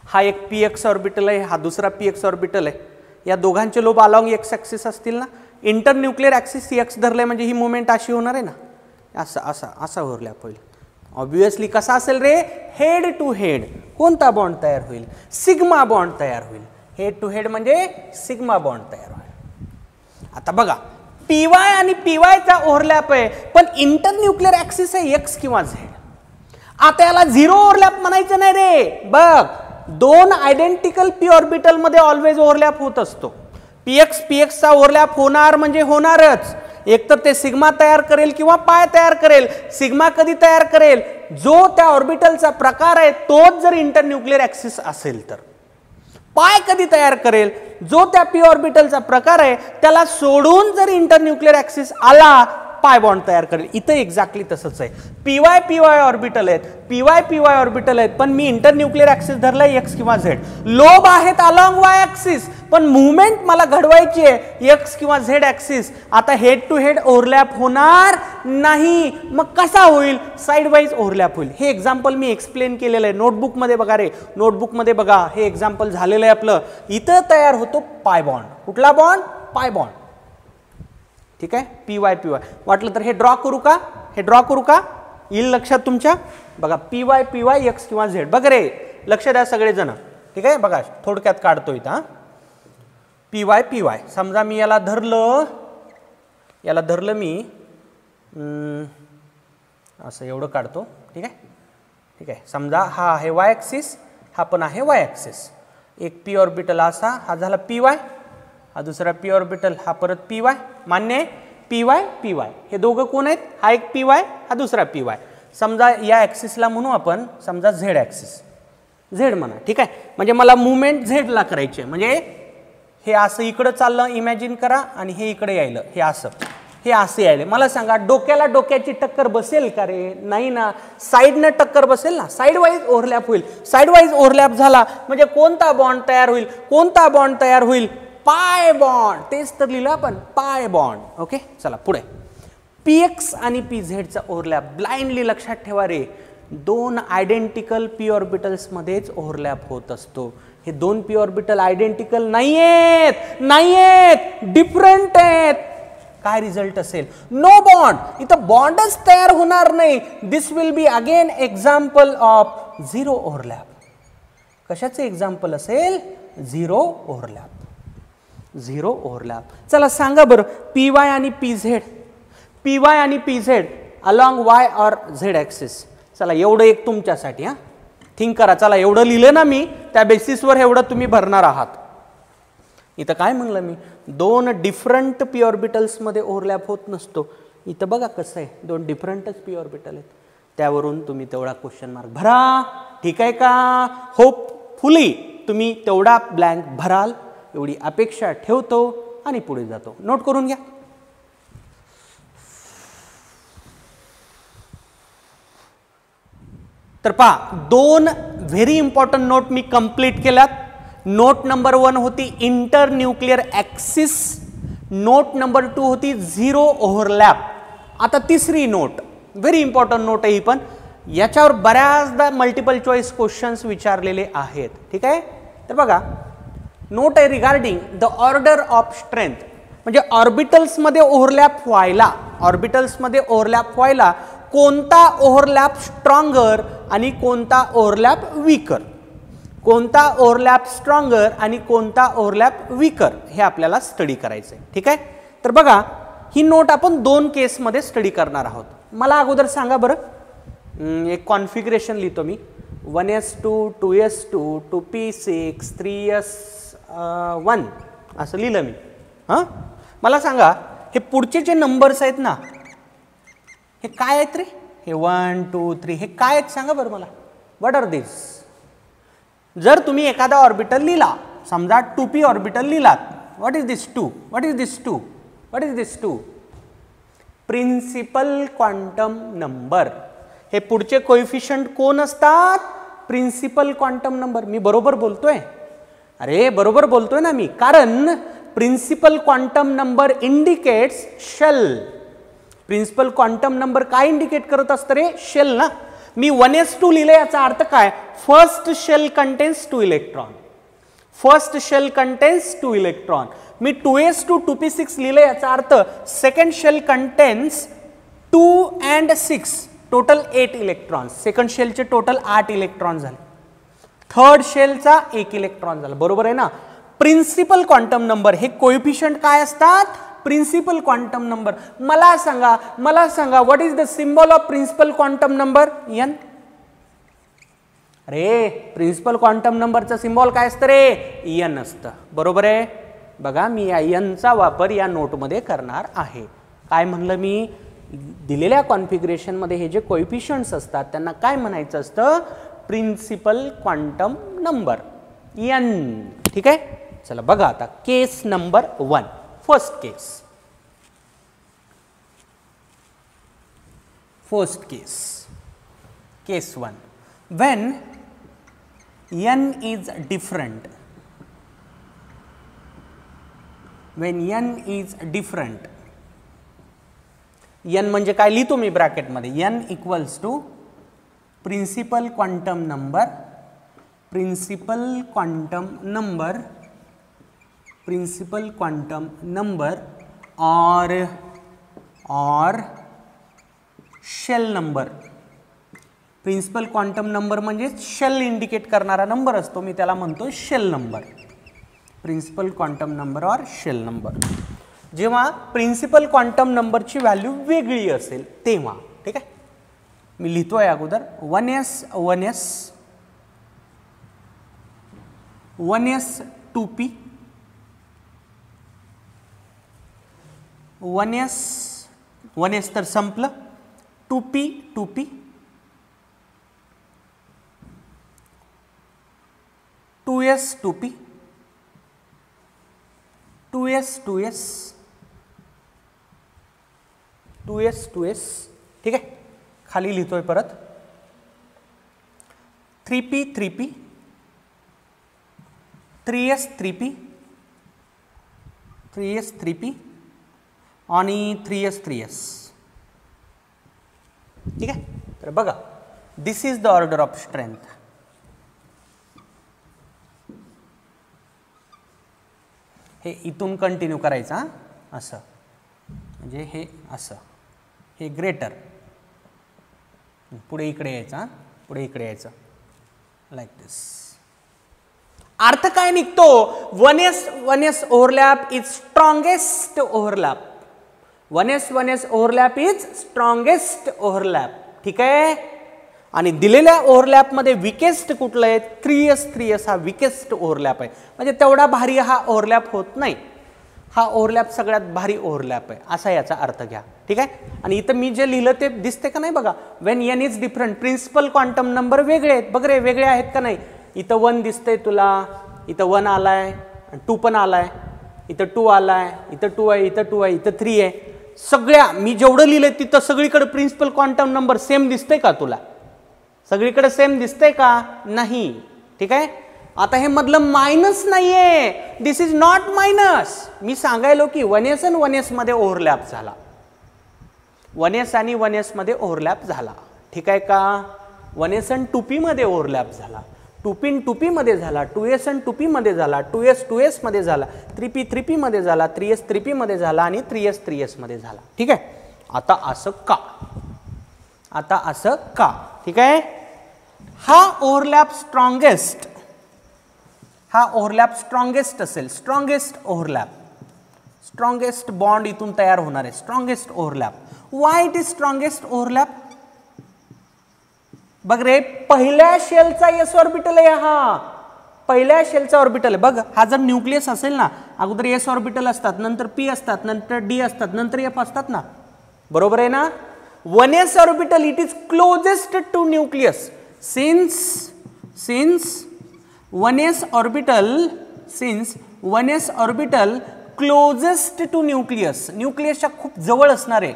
हा एक पी एक्स ऑर्बिटल आहे, हा दुसरा पी एक्स ऑर्बिटल आहे. या दोघांचे लोब अलॉंग एक्स ऍक्सिस असतील ना, इंटरन्यूक्लियर ऍक्सिस एक्स धरले म्हणजे ही मुवमेंट अशी होणार आहे ना, असा ओव्हरलॅप होईल. ऑब्विसली कसा असेल रे, हेड टू हेड. कोणता बॉन्ड तयार होईल, सिग्मा बॉन्ड तयार होईल. हेड टू हेड म्हणजे सिग्मा बॉन्ड तयार होईल. आता बघा पीवाय आणि पीवायचा ओव्हरलॅप आहे, पण इंटरन्यूक्लियर ऍक्सिस आहे एक्स किंवा झेड. आता याला झिरो ओव्हरलॅप म्हणायचं नाही रे. बघ, दोन आयडेंटिकल पी ऑर्बिटल मध्ये ऑलवेज ओव्हरलॅप होत असतो. पीएक्सचा ओव्हरलॅप होणार म्हणजे होणारच. एक तर ते सिग्मा तयार करेल किंवा पाय तयार करेल. सिग्मा कधी तयार करेल, जो त्या ऑर्बिटलचा प्रकार आहे तोच जर इंटरन्यूक्लियर ऍक्सिस असेल तर. पाय कधी तयार करेल, जो त्या पी ऑर्बिटलचा प्रकार आहे त्याला सोडून जर इंटरन्यूक्लियर ऍक्सिस आला पाय बॉन्ड तयार करेल. इथं एक्झॅक्टली तसंच आहे. पीवाय ऑर्बिटल आहेत, पीवाय ऑर्बिटल आहेत, पण मी इंटरन्यूक्लियर ऍक्सिस धरलाय एक्स किंवा झेड. लोब आहेत अलॉंग वाय ऍक्सिस, पण मुवमेंट मला घडवायची आहे एक्स किंवा झेड ऍक्सिस. आता हेड टू हेड ओव्हरलॅप होणार नाही, मग कसा होईल, साइड वाईज ओव्हरलॅप होईल. हे एक्झाम्पल मी एक्सप्लेन केलेलं आहे नोटबुक मध्ये. बघा रे, नोटबुक मध्ये बघा, हे एक्झाम्पल झालेलं आहे आपलं. इथं तयार होतो पाय बॉन्ड. कुठला बॉन्ड, पाय बॉन्ड. ठीक आहे, पीवाय. वाटलं तर हे ड्रॉ करू का, येईल लक्षात तुमच्या. बघा पीवाय एक्स किंवा झेड. बघ रे, लक्ष द्या सगळेजण. ठीक आहे, बघा थोडक्यात काढतो इथं. पीवाय समजा मी याला धरलं मी असं एवढं काढतो. ठीक आहे, समजा हा आहे वाय ऍक्सिस, हा पण आहे वाय ऍक्सिस. एक पी ऑर्बिटल असा, हा झाला पीवाय, हा दुसरा पी ऑर्बिटल, हा परत पीवाय. मान्य आहे, पीवाय. हे दोघं कोण आहेत, हा एक पीवाय, हा दुसरा पीवाय. समजा या ऍक्सिसला म्हणू आपण, समजा झेड ऍक्सिस, झेड म्हणा. ठीक आहे, म्हणजे मला मुवमेंट झेडला करायची आहे. म्हणजे हे असं इकडं चाललं इमॅजिन करा, आणि हे इकडे यायलं, हे असं यायलं. मला सांगा डोक्याला डोक्याची टक्कर बसेल का रे, नाही ना. साईडनं टक्कर बसेल ना, साईड वाईज ओव्हरलॅप होईल. साईड वाईज ओव्हरलॅप झाला म्हणजे कोणता बॉन्ड तयार होईल, पाय बॉन्ड. तेच तर लिहिलं आपण, पाय बॉन्ड. ओके, चला पुढे. पीएक्स आणि पीझेडचा ओव्हरलॅप ब्लाइंडली लक्षात ठेवा रे, दोन आयडेंटिकल पी ऑर्बिटल्स मध्येच ओव्हरलॅप होत असतो. हे दोन पी ऑर्बिटल आयडेंटिकल नाहीयेत, डिफरंट आहेत. काय रिझल्ट असेल, नो बॉन्ड. इथं बॉन्डच तयार होणार नाही. This will be again example of zero overlap. कशाचे एक्झाम्पल असेल, झिरो ओव्हरलॅप. चला सांगा बरं, पीवाय आणि P Z along Y or Z axis. चला एवढं एक तुमच्यासाठी. थिंक करा. चला एवढं लिहिलं ना मी, त्या बेसिसवर एवढं तुम्ही भरणार आहात. इथं काय म्हणलं मी, दोन डिफरंट पी ऑर्बिटल्स मध्ये ओव्हरलॅप होत नसतो. इथं बघा कसं आहे, दोन डिफरंटच पी ऑर्बिटल आहेत. त्यावरून तुम्ही तेवढा क्वेश्चन मार्क भरा. ठीक आहे का, होपफुली तुम्ही तेवढा ब्लँक भराल एवढी अपेक्षा ठेवतो आणि पुढे जातो. नोट करून घ्या. तर पहा, दोन व्हेरी इम्पॉर्टंट नोट मी कंप्लीट केल्यात. नोट नंबर 1 होती inter nuclear axis, note number 2 होती झिरो ओव्हरलॅप. आता तिसरी नोट, व्हेरी इम्पॉर्टंट नोट आहे ही पण, याच्यावर बऱ्याचदा मल्टिपल चॉईस क्वेश्चन्स विचारलेले आहेत. ठीक आहे, तर बघा नोट आहे regarding the order of strength, म्हणजे ऑर्बिटल्समध्ये ओव्हरलॅप व्हायला, ऑर्बिटल्समध्ये ओव्हरलॅप व्हायला कोणता ओव्हरलॅप स्ट्रॉंगर आणि कोणता ओव्हरलॅप वीकर, कोणता ओव्हरलॅप स्ट्रॉंगर आणि कोणता ओव्हरलॅप वीकर हे आपल्याला स्टडी करायचं आहे. ठीक आहे, तर बघा ही नोट आपण 2 केसमध्ये स्टडी करणार आहोत. मला अगोदर सांगा बरं, एक कॉन्फिगरेशन लिहितो मी, 1s2 2s2 2p6 3s1 असं लिहिलं मी. हां, मला सांगा हे पुढचे जे नंबर्स आहेत ना हे काय आहेत रे, हे 1 2 3 हे काय आहेत सांगा बरं मला, व्हॉट आर दिस. जर तुम्ही एखादा ऑर्बिटल लिहिला, समजा 2p ऑर्बिटल लिहिलात, what is this 2, what is this 2, what is this 2, principal quantum number. हे पुढचे कोएफिशियंट कोण असतात, प्रिन्सिपल क्वांटम नंबर. मी बरोबर बोलतोय, अरे बरोबर बोलतोय ना मी, कारण principal quantum number indicates shell. Principal quantum number काय इंडिकेट करत असतं रे, शेल ना. मी 1s2 लिहिले याचा अर्थ काय, first shell contains 2 electron, first shell contains 2 electron. मी 2s2 2p6 लिहिले याचा अर्थ second shell contains 2 and 6 total 8 electron, second शेलचे टोटल 8 इलेक्ट्रॉन झाले, थर्ड शेलचा 1 इलेक्ट्रॉन झाला. बरोबर आहे ना. प्रिन्सिपल क्वांटम नंबर हे कोएफिशियंट काय असतात, प्रिन्सिपल क्वांटम नंबर. मला सांगा what is the symbol of principal quantum number, n. अरे प्रिन्सिपल क्वांटम नंबरचं सिम्बॉल काय असतं रे, n असतं. बरोबर आहे. बघा मी या n चा वापर या नोटमध्ये करणार आहे. काय म्हणलं मी, दिलेल्या कॉन्फिगरेशनमध्ये हे जे कोएफिशियंट्स असतात त्यांना काय म्हणायचं असतं, प्रिन्सिपल क्वांटम नंबर n. ठीक आहे, चला बघा आता case number 1, first case. First case, case 1, when n is different, when n is different, n म्हणजे काय लिहितो मी ब्रॅकेटमध्ये, n equals to principal quantum number, principal quantum number, principal quantum number और shell number. Principal quantum number म्हणजे shell indicate करणारा number असतो, मी त्याला म्हणतो shell number. Principal quantum number और शेल नंबर. जेव्हा प्रिन्सिपल क्वांटम नंबरची व्हॅल्यू वेगळी असेल तेव्हा. ठीक आहे, मी लिहितोय अगोदर 1s 2p, 1s तर संपलं, 2p 2p, 2s 2p, 2s 2s, 2s 2s. ठीक आहे, खाली लिहितोय परत 3p 3p, 3s 3p, 3s 3p आणि 3s 3s. ठीक आहे, तर बघा this is the order of strength. हे इथून कंटिन्यू करायचं असं, म्हणजे हे असं, हे ग्रेटर, पुढे इकडे यायचं, पुढे इकडे यायचं, लाईक दिस. अर्थ काय निघतो, 1s overlap is strongest overlap, 1s overlap is strongest overlap. ठीक आहे, आणि दिलेल्या ओव्हरलॅपमध्ये विकेस्ट कुठलं आहे, 3s हा विकेस्ट ओव्हरलॅप आहे, म्हणजे तेवढा भारी हा ओव्हरलॅप होत नाही, हा ओव्हरलॅप सगळ्यात भारी ओव्हरलॅप आहे असा याचा अर्थ घ्या. ठीक आहे, आणि इथं मी जे लिहिलं ते दिसते का नाही बघा, when n is different, principal quantum number वेगळे आहेत, बघ रे वेगळे आहेत का नाही. इथं 1 दिसतंय तुला, इथं 1 आलाय, 2 पण आलाय, इथं 2 आलाय, इथं 2 आहे, इथं 2 आहे, इथं 3 आहे. सगळ्या मी जेवढं लिहिलंय तिथं सगळीकडे प्रिन्सिपल क्वांटम नंबर सेम दिसतंय का तुला, सगळीकडे सेम दिसतंय का नाही. ठीक आहे, आता हे मधलं मायनस नाहीये, दिस इज नॉट मायनस. मी सांगायलो की 1s आणि 1s मध्ये ओव्हरलॅप झाला, 1s आणि 1s मध्ये ओव्हरलॅप झाला. ठीक आहे का? 1s आणि 2p मध्ये ओव्हरलॅप झाला, 2p आणि 2p मध्ये झाला, 2s आणि 2p मध्ये झाला, 2s 2s मध्ये झाला, 3p 3p मध्ये झाला, 3s 3p मध्ये झाला आणि 3s 3s मध्ये झाला. ठीक आहे. आता असं का? आता असं का? ठीक आहे. हा ओव्हरलॅप स्ट्रॉंगेस्ट, हा ओव्हरलॅप स्ट्रॉंगेस्ट असेल, स्ट्रॉंगेस्ट ओव्हरलॅप, स्ट्रॉंगेस्ट बॉन्ड इथून तयार होणार आहे, strongest overlap. Why it is strongest overlap? बघ रे, पहिल्या शेलचा एस ऑर्बिटल आहे हा, पहिल्या शेलचा ऑर्बिटल आहे. बघ, हा जर न्यूक्लियस असेल ना, अगोदर एस ऑर्बिटल असतात, नंतर पी असतात, नंतर डी असतात, नंतर एफ असतात ना, बरोबर आहे ना? 1s orbital it is closest to nucleus. since 1s orbital closest to nucleus, न्यूक्लियसच्या खूप जवळ असणार आहे,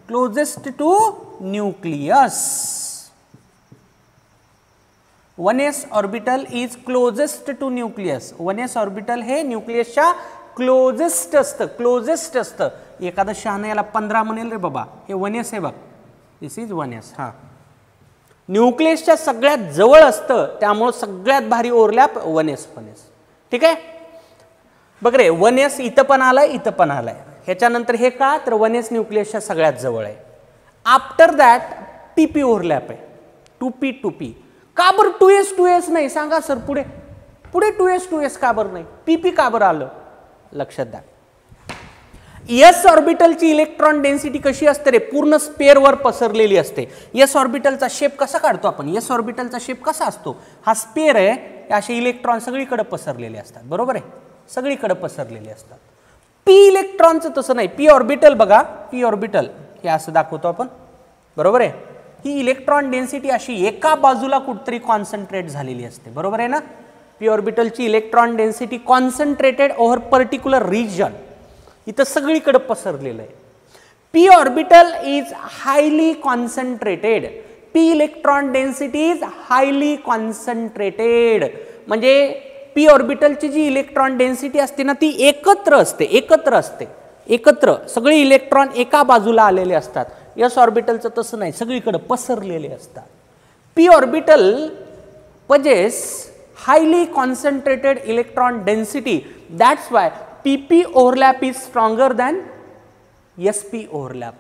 closest to nucleus. 1s orbital is closest to nucleus. 1s orbital हे न्यूक्लियसच्या क्लोजेस्ट असतं, क्लोजेस्ट असतं. एखादा शहाणा याला 15 म्हणेल रे बाबा, हे 1s आहे बघ, दिस इज 1s. हा, न्यूक्लियसच्या सगळ्यात जवळ असतं, त्यामुळे सगळ्यात भारी ओव्हरलॅप 1s. ठीक आहे. बघ रे, 1s इथं पण आलाय, इथं पण आलाय. ह्याच्यानंतर हे का, तर 1s न्यूक्लियसच्या सगळ्यात जवळ आहे. आफ्टर दॅट pp ओव्हरलॅप आहे, 2p. का बरं 2s नाही सांगा सर? पुढे पुढे 2s का बरं नाही? pp का बरं आलं? लक्षात द्या. एस ऑर्बिटलची इलेक्ट्रॉन डेन्सिटी कशी असते रे? पूर्ण स्पेअर वर पसरलेली असते. एस ऑर्बिटलचा शेप कसा काढतो आपण? एस ऑर्बिटलचा शेप कसा असतो? हा स्पेअर आहे, असे इलेक्ट्रॉन सगळीकडे पसरलेले असतात, बरोबर आहे? सगळीकडे पसरलेले असतात. पी इलेक्ट्रॉनचं तसं नाही. पी ऑर्बिटल बघा, पी ऑर्बिटल हे असं दाखवतो आपण, बरोबर आहे? ही इलेक्ट्रॉन डेन्सिटी अशी एका बाजूला कुठतरी कॉन्सन्ट्रेट झालेली असते, बरोबर आहे ना? पी ऑर्बिटलची electron density concentrated over particular region, इथं सगळीकडे पसरलेलं आहे. P orbital is highly concentrated. P electron density is highly concentrated. म्हणजे पी ऑर्बिटलची जी इलेक्ट्रॉन डेन्सिटी असते ना, ती एकत्र असते, एकत्र सगळे इलेक्ट्रॉन एका बाजूला आलेले असतात. एस ऑर्बिटलचं तसं नाही, सगळीकडे पसरलेले असतात. P orbital possess highly concentrated electron density. That's why pp overlap is stronger than sp overlap.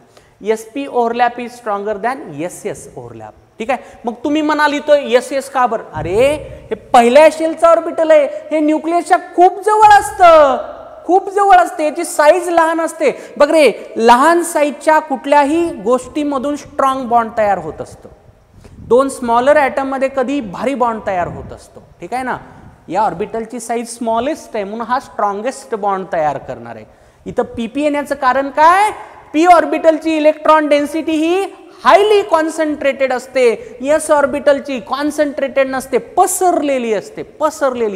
sp overlap is stronger than ss overlap. ठीक आहे. मग तुम्ही म्हणाली तो ss का बरं? अरे हे पहिल्या शेलचा ऑर्बिटल आहे, हे न्यूक्लियसच्या खूप जवळ असतं, खूप जवळ असते, याची साईज लहान असते. बघ रे, लहान साईजच्या कुठल्याही गोष्टीमधून स्ट्रॉंग बॉन्ड तयार होत असतो. दोन स्मॉलर ॲटम मध्ये कधी भारी बॉन्ड तयार होत असतो. ठीक आहे ना? या ऑर्बिटलची साईज स्मॉलेस्ट आहे म्हणून हा स्ट्रॉंगेस्ट बॉन्ड तयार करणार आहे. इथं पीपी येण्याचं कारण काय? पी ऑर्बिटलची इलेक्ट्रॉन डेन्सिटी ही हायली कॉन्सन्ट्रेटेड असते, एस ऑर्बिटलची कॉन्सन्ट्रेटेड नसते, पसरलेली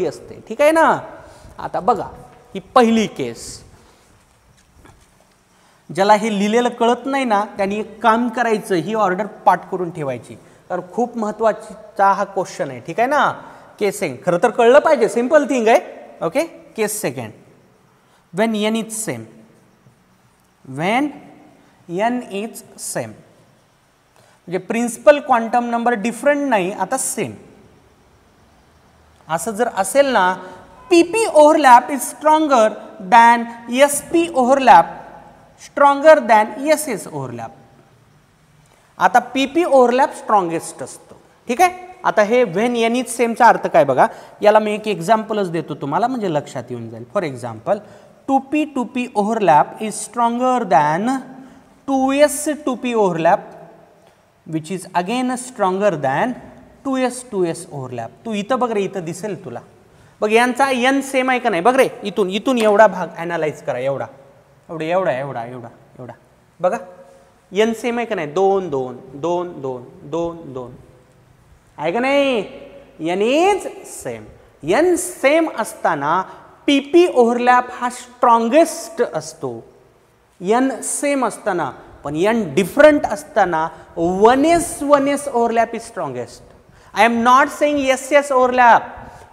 असते. ठीक आहे ना? आता बघा, ही पहिली केस. ज्याला हे लिहिलेलं कळत नाही ना, त्यांनी एक काम करायचं, ही ऑर्डर पाठ करून ठेवायची, कारण खूप महत्त्वाचा हा क्वेश्चन आहे. ठीक आहे ना? केस सेकंड खरं तर कळलं पाहिजे, सिंपल थिंग आहे. Okay, case second. When n is same, when n is same म्हणजे प्रिन्सिपल क्वांटम नंबर डिफरंट नाही, आता सेम. असं जर असेल ना, pp overlap is stronger than sp overlap, stronger than ss overlap. आता pp overlap स्ट्रॉंगेस्ट असतो. ठीक आहे? आता हे व्हेन n इज सेमचा अर्थ काय बघा, याला मी एक एक्झाम्पलच देतो तुम्हाला, म्हणजे लक्षात येऊन जाईल. For example, 2p overlap is stronger than 2s overlap, which is again stronger than 2s overlap. तू इथं बघ रे, इथं दिसेल तुला. बघ, यांचा n सेम आहे का नाही? बघ रे, इथून एवढा भाग ॲनालाइज करा, एवढा बघा, n सेम आहे का नाही? 2 2 2 2 2 2 आहे का नाही? n is same. n same असताना pp ओव्हरलॅप हा स्ट्रॉंगेस्ट असतो. n सेम असताना, पण n डिफरंट असताना 1s overlap is strongest. I am not saying SS overlap.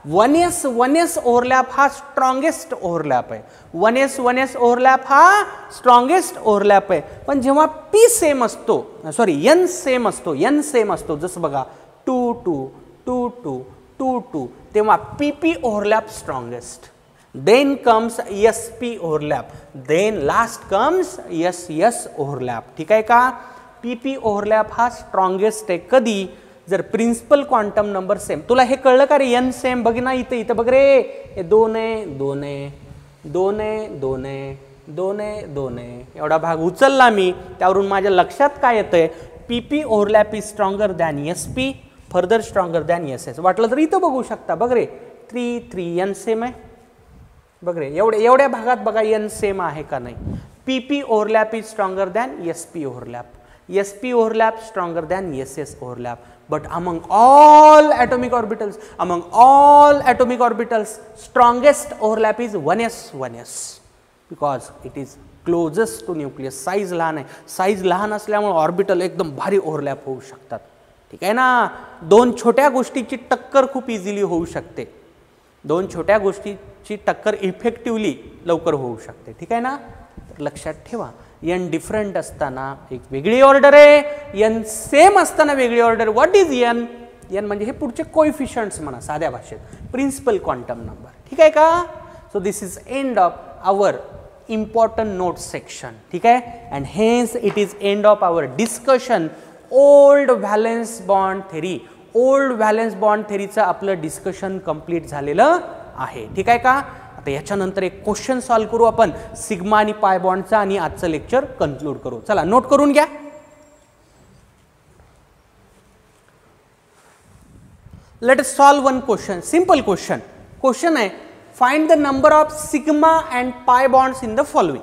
1s 1s overlap हा स्ट्रॉंगेस्ट ओव्हरलॅप आहे. 1s 1s ओव्हरलॅप हा स्ट्रॉंगेस्ट ओव्हरलॅप आहे. पण जेव्हा p सेम असतो, सॉरी n सेम असतो, n सेम असतो, जसं बघा 2 2 2 2 2 2, तेव्हा pp overlap strongest. Then comes sp overlap. Then last comes ss overlap. ठीक आहे का? pp overlap हा स्ट्रॉंगेस्ट आहे. कधी? जर प्रिन्सिपल क्वांटम नंबर सेम. तुला हे कळलं का रे? n सेम बघ ना, इथं इथं बघ रे, हे 2 आहे 2 आहे 2 आहे 2 आहे 2 आहे 2 आहे, एवढा भाग उचलला मी, त्यावरून माझ्या लक्षात काय येतंय? pp overlap is stronger than sp, further stronger than ss. वाटलं तर इथं बघू शकता, बघ रे 3 3 n सेम आहे, बघ रे, एवढ्या भागात बघा n सेम आहे का नाही. pp overlap is stronger than sp overlap. sp overlap stronger than ss overlap. But among all atomic orbitals, strongest overlap is 1s 1s, because it is closest to nucleus. Size लहान आहे, size लहान असल्यामुळे orbital एकदम भारी overlap होऊ शकतात. ठीक आहे ना? दोन छोट्या गोष्टीची टक्कर खूप इझिली होऊ शकते. दोन छोट्या गोष्टीची टक्कर इफेक्टिवली लवकर होऊ शकते. ठीक आहे ना? तर लक्षात ठेवा, n डिफरंट असताना एक वेगळी ऑर्डर आहे, n सेम असताना वेगळी order. What is n? n म्हणजे हे पुढचे कोएफिशियंट्स म्हणा साध्या भाषेत, प्रिन्सिपल क्वांटम नंबर. ठीक आहे का? So this is end of our important note section. ठीक आहे? And hence it is end of our discussion old valence bond theory. Old valence bond थेरीचं आपलं डिस्कशन कंप्लीट झालेलं आहे. ठीक आहे का? आता याच्यानंतर एक क्वेश्चन सॉल्व्ह करू आपण सिग्मा आणि पाय बॉन्डचा, आणि आजचं लेक्चर कन्क्लूड करू. चला नोट करून घ्या. Let us solve one question. Simple question. Question आहे, find the number of sigma and pi bonds in the following.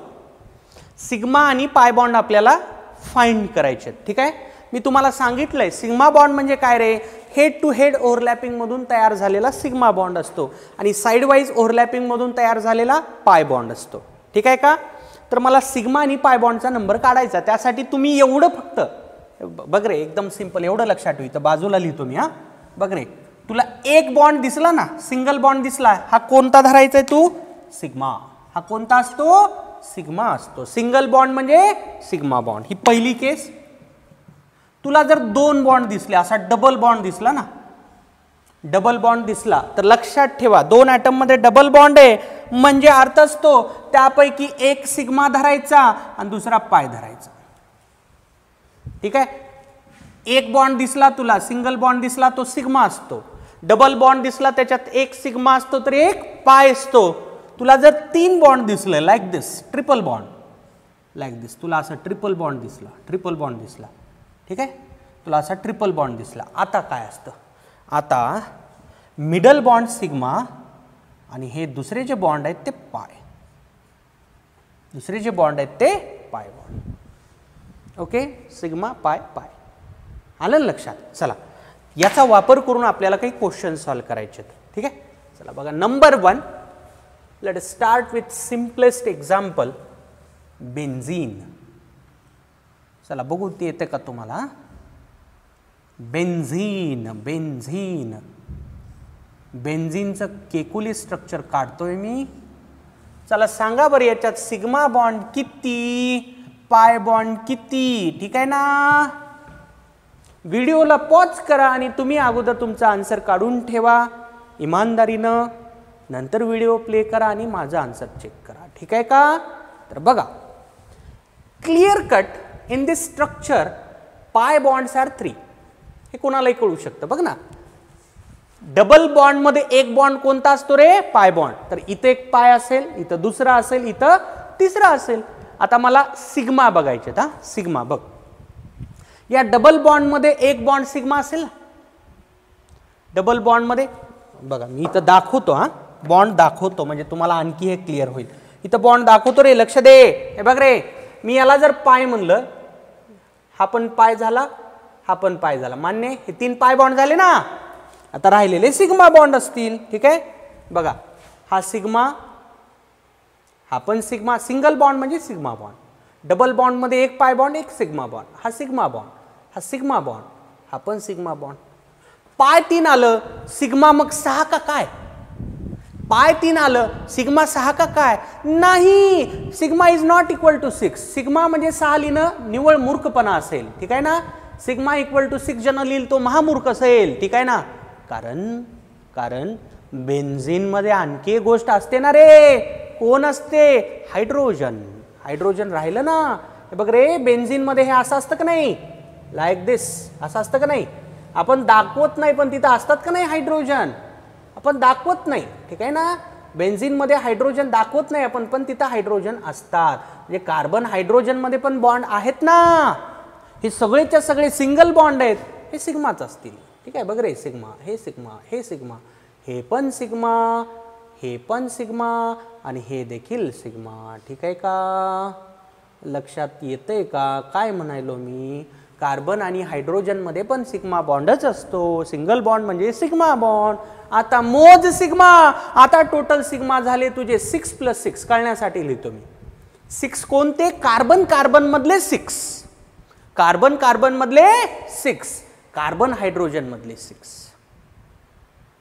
Sigma आणि पाय बॉन्ड आपल्याला फाइंड करायचे. ठीक आहे? मी तुम्हाला सांगितलंय सिग्मा बॉन्ड म्हणजे काय रे? हेड टू हेड ओव्हरलॅपिंग मधून तयार झालेला सिग्मा बॉन्ड असतो, आणि साइड वाईज ओव्हरलॅपिंग मधून तयार झालेला पाय बॉन्ड असतो. ठीक आहे का? तर मला सिग्मा आणि पाय बॉन्डचा नंबर काढायचा. त्यासाठी तुम्ही एवढं फक्त बघ रे, एकदम सिंपल, एवढं लक्षात ठेव. इथं बाजूला लिहितो मी. हा बघ रे, तुला एक बॉन्ड दिसला ना, सिंगल बॉन्ड दिसला, हा कोणता धरायचा आहे तू? सिग्मा. हा कोणता असतो? सिग्मा असतो. सिंगल बॉन्ड म्हणजे सिग्मा बॉन्ड. ही पहिली केस. तुला जर दोन बॉन्ड दिसले, असा डबल बॉन्ड दिसला ना, डबल बॉन्ड दिसला, तर लक्षात ठेवा दोन ॲटम मध्ये डबल बॉन्ड आहे, म्हणजे अर्थ असतो त्यापैकी एक सिग्मा धरायचा आणि दुसरा पाय धरायचा. ठीक आहे? एक बॉन्ड दिसला तुला, सिंगल बॉन्ड दिसला, तो सिग्मा असतो. डबल बॉन्ड दिसला, त्याच्यात एक सिग्मा असतो तर एक पाय असतो. तुला जर तीन बॉन्ड दिसले लाईक दिस, ट्रिपल बॉन्ड लाईक दिस, तुला असं ट्रिपल बॉन्ड दिसला, ट्रिपल बॉन्ड दिसला. ठीक आहे? तुला असा ट्रिपल बॉन्ड दिसला. आता काय असतं? आता मिडल बॉन्ड सिग्मा आणि हे दुसरे जे बॉन्ड आहेत ते पाय. दुसरे जे बॉन्ड आहेत ते पाय बॉन्ड. ओके? सिग्मा पाय पाय. आलं लक्षात? चला याचा वापर करून आपल्याला काही क्वेश्चन सॉल्व्ह करायचे आहेत. ठीक आहे? चला बघा. Number 1, let us start with simplest example, benzene. चला बघू ते येते का तुम्हाला. बेन्झीन. बेन्झीन बेन्झीनचं केकुली स्ट्रक्चर काढतोय मी. चला सांगा बरं, याच्यात सिग्मा बॉन्ड किती, पाय बॉन्ड किती? ठीक आहे ना? व्हिडिओला पॉज करा आणि तुम्ही अगोदर तुमचा आन्सर काढून ठेवा इमानदारीनं. नंतर व्हिडिओ प्ले करा आणि माझा आन्सर चेक करा. ठीक आहे का? तर बघा, clear cut in this structure पाय बॉन्ड्स आर 3. हे कोणालाही कळू शकतं. बघ ना, डबल बॉन्ड मध्ये एक बॉन्ड कोणता असतो रे? Pi bond. तर इथे एक पाय असेल, इथं दुसरा असेल, इथं तिसरा असेल. आता मला सिग्मा बघायचे. हा सिग्मा बघ, या डबल बॉन्ड मध्ये एक बॉन्ड सिग्मा असेल ना. डबल बॉन्ड मध्ये बघा, मी इथं दाखवतो. हा बॉन्ड दाखवतो म्हणजे तुम्हाला आणखी हे क्लिअर होईल. इथं बॉन्ड दाखवतो रे, लक्ष दे. हे बघ रे, मी याला जर पाय म्हणलं, हा पण पाय झाला, हा पण पाय झाला, मान्य? हे 3 पाय बॉन्ड झाले ना. आता राहिलेले सिग्मा बॉन्ड असतील. ठीक आहे? बघा, हा सिग्मा, हा पण सिग्मा. सिंगल बॉन्ड म्हणजे सिग्मा बॉन्ड. डबल बॉन्ड मध्ये एक पाय बॉन्ड, एक सिग्मा बॉन्ड. हा सिग्मा बॉन्ड, हा सिग्मा बॉन्ड, हा पण सिग्मा बॉन्ड. पाय 3 आलं, सिग्मा मग 6 का काय? पाय 3 आलं, सिग्मा 6 का काय? नाही, sigma is not equal to 6. Sigma म्हणजे 6 लिहिणं निव्वळ मूर्खपणा असेल, ठीक आहे ना. सिग्मा इक्वल टू 6 ज्यानं लिहिल तो महामूर्ख असेल, ठीक आहे ना. कारण बेन्झीन मध्ये आणखी एक गोष्ट असते ना रे. कोण असते? हायड्रोजन. हायड्रोजन राहिलं ना. हे बघ रे, बेन्झीन मध्ये हे असं असतं का नाही, लाईक दिस, असं असतं का नाही. आपण दाखवत नाही पण तिथं असतात का नाही हायड्रोजन, आपण दाखवत नाही, ठीक आहे ना. बेन्झीन मध्ये हायड्रोजन दाखवत नाही आपण, पण तिथं हायड्रोजन असतात. म्हणजे कार्बन हायड्रोजन मध्ये पण बॉन्ड आहेत ना. हे सगळेच्या सगळे सिंगल बॉन्ड आहेत, हे सिग्माच असतील, ठीक आहे. बघ रे, सिग्मा, हे सिग्मा, हे सिग्मा, हे पण सिग्मा, हे पण सिग्मा आणि हे देखील सिग्मा, ठीक आहे का. लक्षात येतंय का काय म्हणायलो मी. कार्बन आणि हायड्रोजन मध्ये पण सिग्मा बॉन्डच असतो. सिंगल बॉन्ड म्हणजे सिग्मा बॉन्ड. आता मोज सिग्मा. आता टोटल सिग्मा झाले तुझे 6 + 6 कळण्यासाठी लिहितो मी. 6 कोणते? कार्बन कार्बन मधले 6, कार्बन कार्बन मधले 6, कार्बन हायड्रोजन मधले 6,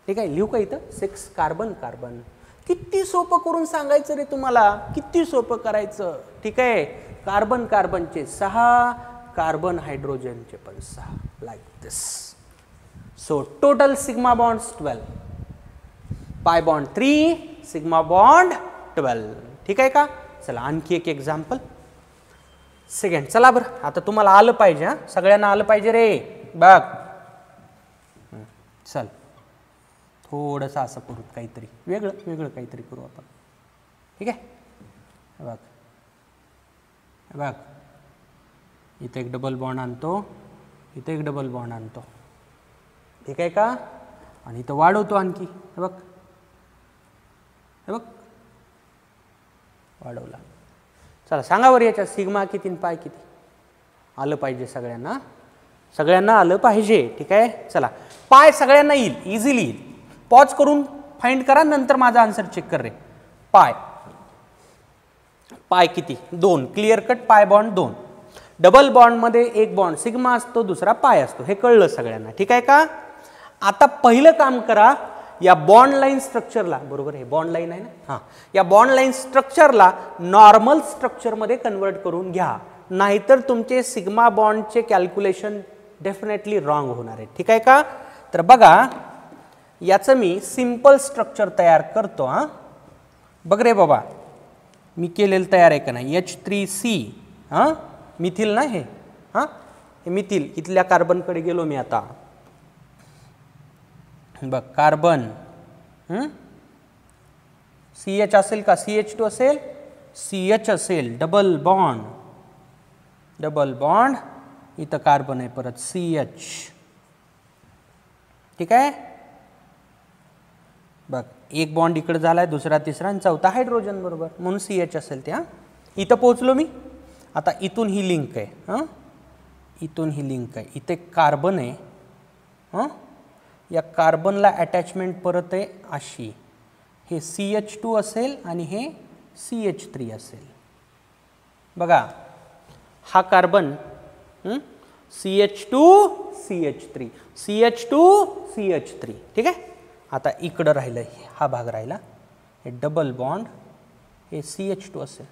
ठीक आहे. लिहू का इथं 6 कार्बन कार्बन. किती सोपं करून सांगायचं रे तुम्हाला, किती सोपं करायचं, ठीक आहे. कार्बन कार्बनचे 6, कार्बन हायड्रोजनचे पण 6, लाईक दिस. So total sigma bonds 12, pi bond 3, sigma bond 12, ठीक आहे का. चला आणखी एक एक्झाम्पल सेकंड. चला बरं, आता तुम्हाला आलं पाहिजे, हा सगळ्यांना आलं पाहिजे रे. बघ चल थोडंसं असं करू, काहीतरी वेगळं वेगळं काहीतरी करू आपण, ठीक आहे. बघ बघ, इथे एक डबल बॉन्ड आणतो, इथे एक डबल बॉन्ड आणतो, ठीक आहे का. आणि इथं वाढवतो आणखी, हे बघ हे बघ वाढवला. चला सांगा बरं याच्या सिग्मा किती आणि पाय किती. आलं पाहिजे सगळ्यांना, सगळ्यांना आलं पाहिजे, ठीक आहे. चला पाय सगळ्यांना येईल, इझिली येईल. पॉज करून फाइंड करा, नंतर माझा आन्सर चेक कर रे. पाय पाय किती? 2. Clear cut pi bond 2. Double bond मध्ये एक बॉन्ड सिग्मा असतो, दुसरा पाय असतो, हे कळलं सगळ्यांना, ठीक आहे का. आता पहिलं काम करा, या बॉन्ड लाईन स्ट्रक्चरला, बरोबर हे बॉन्ड लाईन आहे ना, हां, या बॉन्ड लाईन स्ट्रक्चरला नॉर्मल स्ट्रक्चरमध्ये कन्वर्ट करून घ्या, नाहीतर तुमचे सिग्मा बॉन्डचे कॅल्क्युलेशन डेफिनेटली रॉंग होणार आहे, ठीक आहे का. तर बघा याचं मी सिंपल स्ट्रक्चर तयार करतो. हां बघ रे बाबा, मी केलेलं तयार आहे का नाही. H3C, हां मिथिल ना हे, हां हे मिथिल. इथल्या कार्बनकडे गेलो मी आता. बघ कार्बन CH असेल का, CH2 असेल, CH असेल, डबल बॉन्ड, डबल बॉन्ड, इथं कार्बन आहे परत CH, ठीक आहे. बघ एक बॉन्ड इकडे झालाय, दुसरा तिसरा आणि चौथा हायड्रोजन, बरोबर, म्हणून CH असेल ते. हां इथं पोहोचलो मी. आता इथून ही लिंक आहे, हां इथून ही लिंक आहे, इथे कार्बन आहे, हां या कार्बनला अटॅचमेंट परत आहे अशी. हे CH2 असेल आणि हे CH3 असेल. बघा हा carbon CH2 CH3 CH2 CH3, ठीक आहे. आता इकडं राहिलं, हा भाग राहिला, हे डबल बॉन्ड, हे CH2 असेल.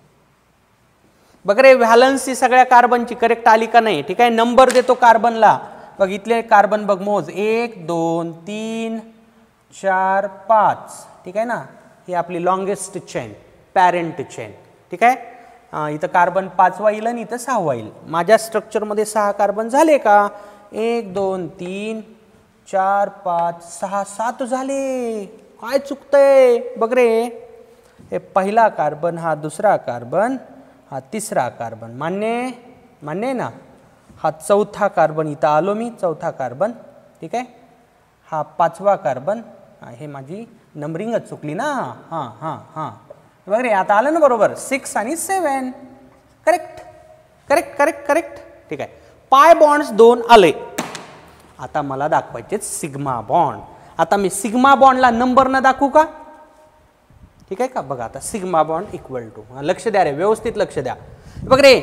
बघ रे व्हॅलन्सी सगळ्या कार्बनची करेक्ट आली का नाही, ठीक आहे. नंबर देतो कार्बनला. बघ इथले कार्बन बघ मोज, 1 2 3 4 5, ठीक आहे ना. ही आपली लॉंगेस्ट चेन, पॅरेंट चेन, ठीक आहे. इथं कार्बन 5वा येईल आणि इथं 6वा येईल. माझ्या स्ट्रक्चरमध्ये 6 कार्बन झाले का. 1 2 3 4 5 6 7 झाले. काय चुकतंय बघ रे. हे पहिला कार्बन, हा दुसरा कार्बन, हा तिसरा कार्बन, मान्य मान्य ना. हा चौथा कार्बन, इथं आलो मी, चौथा कार्बन, ठीक आहे. हा 5वा कार्बन, हे माझी नंबरिंगच चुकली ना. हां हां हां बघ रे, आता आलं ना बरोबर. 6 आणि 7, करेक्ट करेक्ट करेक्ट करेक्ट, ठीक आहे. पाय बॉन्ड्स 2 आले. आता मला दाखवायचे सिग्मा बॉन्ड. आता मी सिग्मा बॉन्डला नंबर न दाखवू का, ठीक आहे का. बघा आता सिग्मा बॉन्ड इक्वल टू, लक्ष द्या रे, व्यवस्थित लक्ष द्या. बघ रे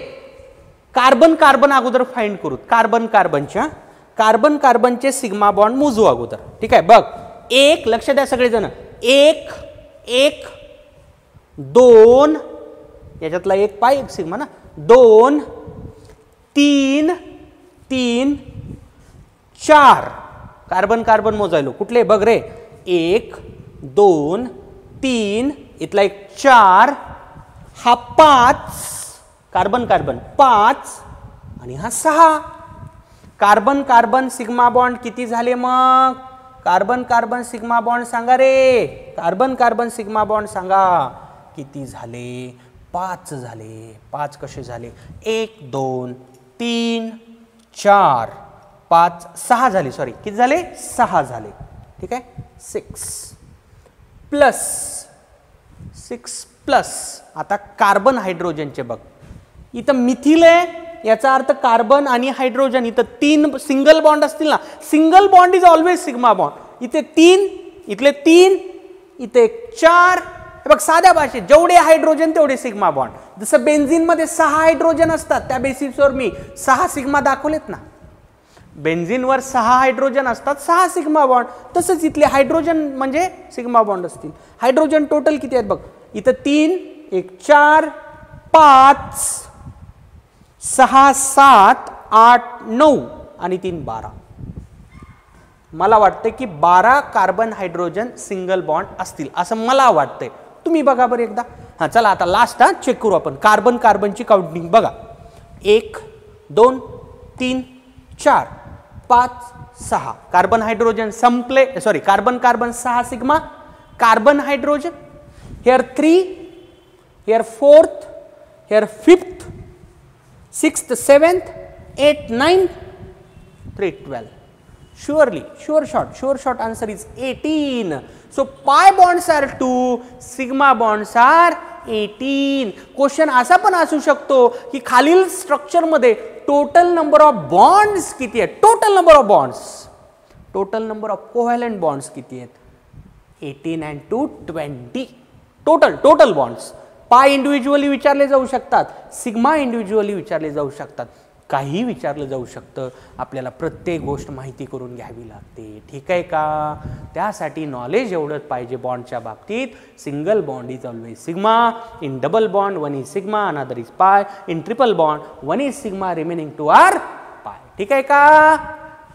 कार्बन कार्बन अगोदर फाइंड करू. कार्बन कार्बनच्या, कार्बन कार्बनचे सिग्मा बॉन्ड मोजू अगोदर, ठीक आहे. बघ एक, लक्ष द्या सगळेजण, 1 1 2 याच्यातला एक पाय एक सिग्मा ना, 2 3 3 4 कार्बन कार्बन मोजायलो कुठले बघ रे, 1 2 3 इथला एक 4 हा 5 कार्बन कार्बन 5 आणि हा 6 कार्बन कार्बन सिग्मा बॉन्ड किती झाले मग, कार्बन कार्बन सिग्मा बॉन्ड सांगा रे, कार्बन कार्बन सिग्मा बॉन्ड सांगा किती झाले, 5 झाले. 5 कसे झाले, 1 2 3 4 5 6 झाले, सॉरी किती झाले 6 झाले. ठीक आहे, 6 प्लस आता कार्बन हायड्रोजनचे बघ, इथं मिथिल आहे याचा अर्थ कार्बन आणि हायड्रोजन, इथं 3 सिंगल बॉन्ड असतील ना, single bond is always sigma bond. इथे 3 इथले 3 इथे 4, बघ साध्या भाषेत जेवढे हायड्रोजन तेवढे सिग्मा बॉन्ड. जसं बेन्झिन मध्ये 6 हायड्रोजन असतात त्या बेसिसवर मी 6 सिग्मा दाखवलेत ना, बेन्झिनवर 6 हायड्रोजन असतात 6 सिग्मा बॉन्ड, तसंच इथले हायड्रोजन म्हणजे सिग्मा बॉन्ड असतील. हायड्रोजन टोटल किती आहेत बघ, इथं 3 1 4 5 6 7 8 9 आणि 3 12. मला वाटतं की 12 कार्बन हायड्रोजन सिंगल बॉन्ड असतील असं मला वाटतंय. तुम्ही बघा बरं एकदा. हां चला आता लास्ट चेक करू आपण कार्बन कार्बनची काउंटिंग बघा. 1 2 3 4 5 6 कार्बन हायड्रोजन संपले, sorry carbon carbon 6 sigma carbon hydrogen, here 3 here 4th here 5th 6th 7th 8th 9th 3 12. Surely, sure short answer is 18. So pi bonds are 2, sigma bonds are 18. Question असा पण असू शकतो की खालील structure मध्ये total number of bonds किती आहेत, total number of bonds, total number of covalent bonds किती आहेत, 18 and 2 20 टोटल बॉन्ड्स. पाय इंडिव्हिज्युअली विचारले जाऊ शकतात, सिग्मा इंडिव्हिज्युअली विचारले जाऊ शकतात, काही विचारलं जाऊ शकतं. आपल्याला प्रत्येक गोष्ट माहिती करून घ्यावी लागते. ठीक आहे का, त्यासाठी नॉलेज एवढंच पाहिजे बॉन्डच्या बाबतीत. Single bond is always sigma, in double bond 1 is sigma another is pi, in triple bond 1 is sigma remaining 2 are pi. ठीक आहे का,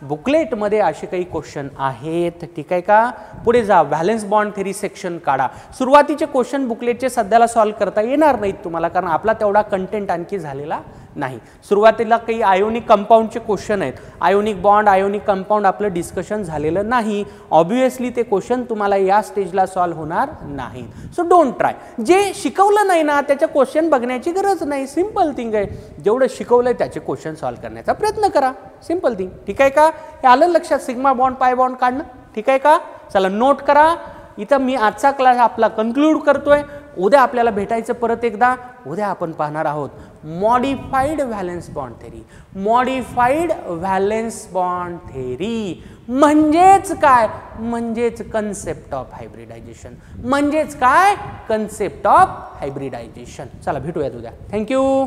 बुकलेटमध्ये असे काही क्वेश्चन आहेत. ठीक आहे का, पुढे जा, व्हॅलेन्स बॉन्ड थेरी सेक्शन काढा. सुरुवातीचे क्वेश्चन बुकलेटचे सध्याला सॉल्व्ह करता येणार नाहीत तुम्हाला, कारण आपला तेवढा कंटेंट आणखी झालेला नाही. सुरुवातीला काही आयोनिक कंपाऊंडचे क्वेश्चन आहेत, आयोनिक बॉन्ड आयोनिक कंपाऊंड आपलं डिस्कशन झालेलं नाही. ऑब्व्हियसली ते क्वेश्चन तुम्हाला या स्टेजला सॉल्व्ह होणार नाही. So don't try. जे शिकवलं नाही ना त्याचे क्वेश्चन बघण्याची गरज नाही. सिंपल थिंग आहे, जेवढं शिकवलंय त्याचे क्वेश्चन सॉल्व्ह करण्याचा प्रयत्न करा. Simple thing. ठीक आहे का, हे आलं लक्षात, सिग्मा बॉन्ड पाय बॉन्ड काढणं. ठीक आहे का, चला नोट करा. इथं मी आजचा क्लास आपला कन्क्लूड करतोय. उद्या आपल्याला भेटायचं परत एकदा. उद्या आपण पाहणार आहोत modified valence bond theory. Modified valence bond theory म्हणजेच काय, म्हणजेच कन्सेप्ट ऑफ हायब्रिडायझेशन. म्हणजेच काय, कन्सेप्ट ऑफ हायब्रिडायझेशन. चला भेटूयात उद्या. थँक्यू.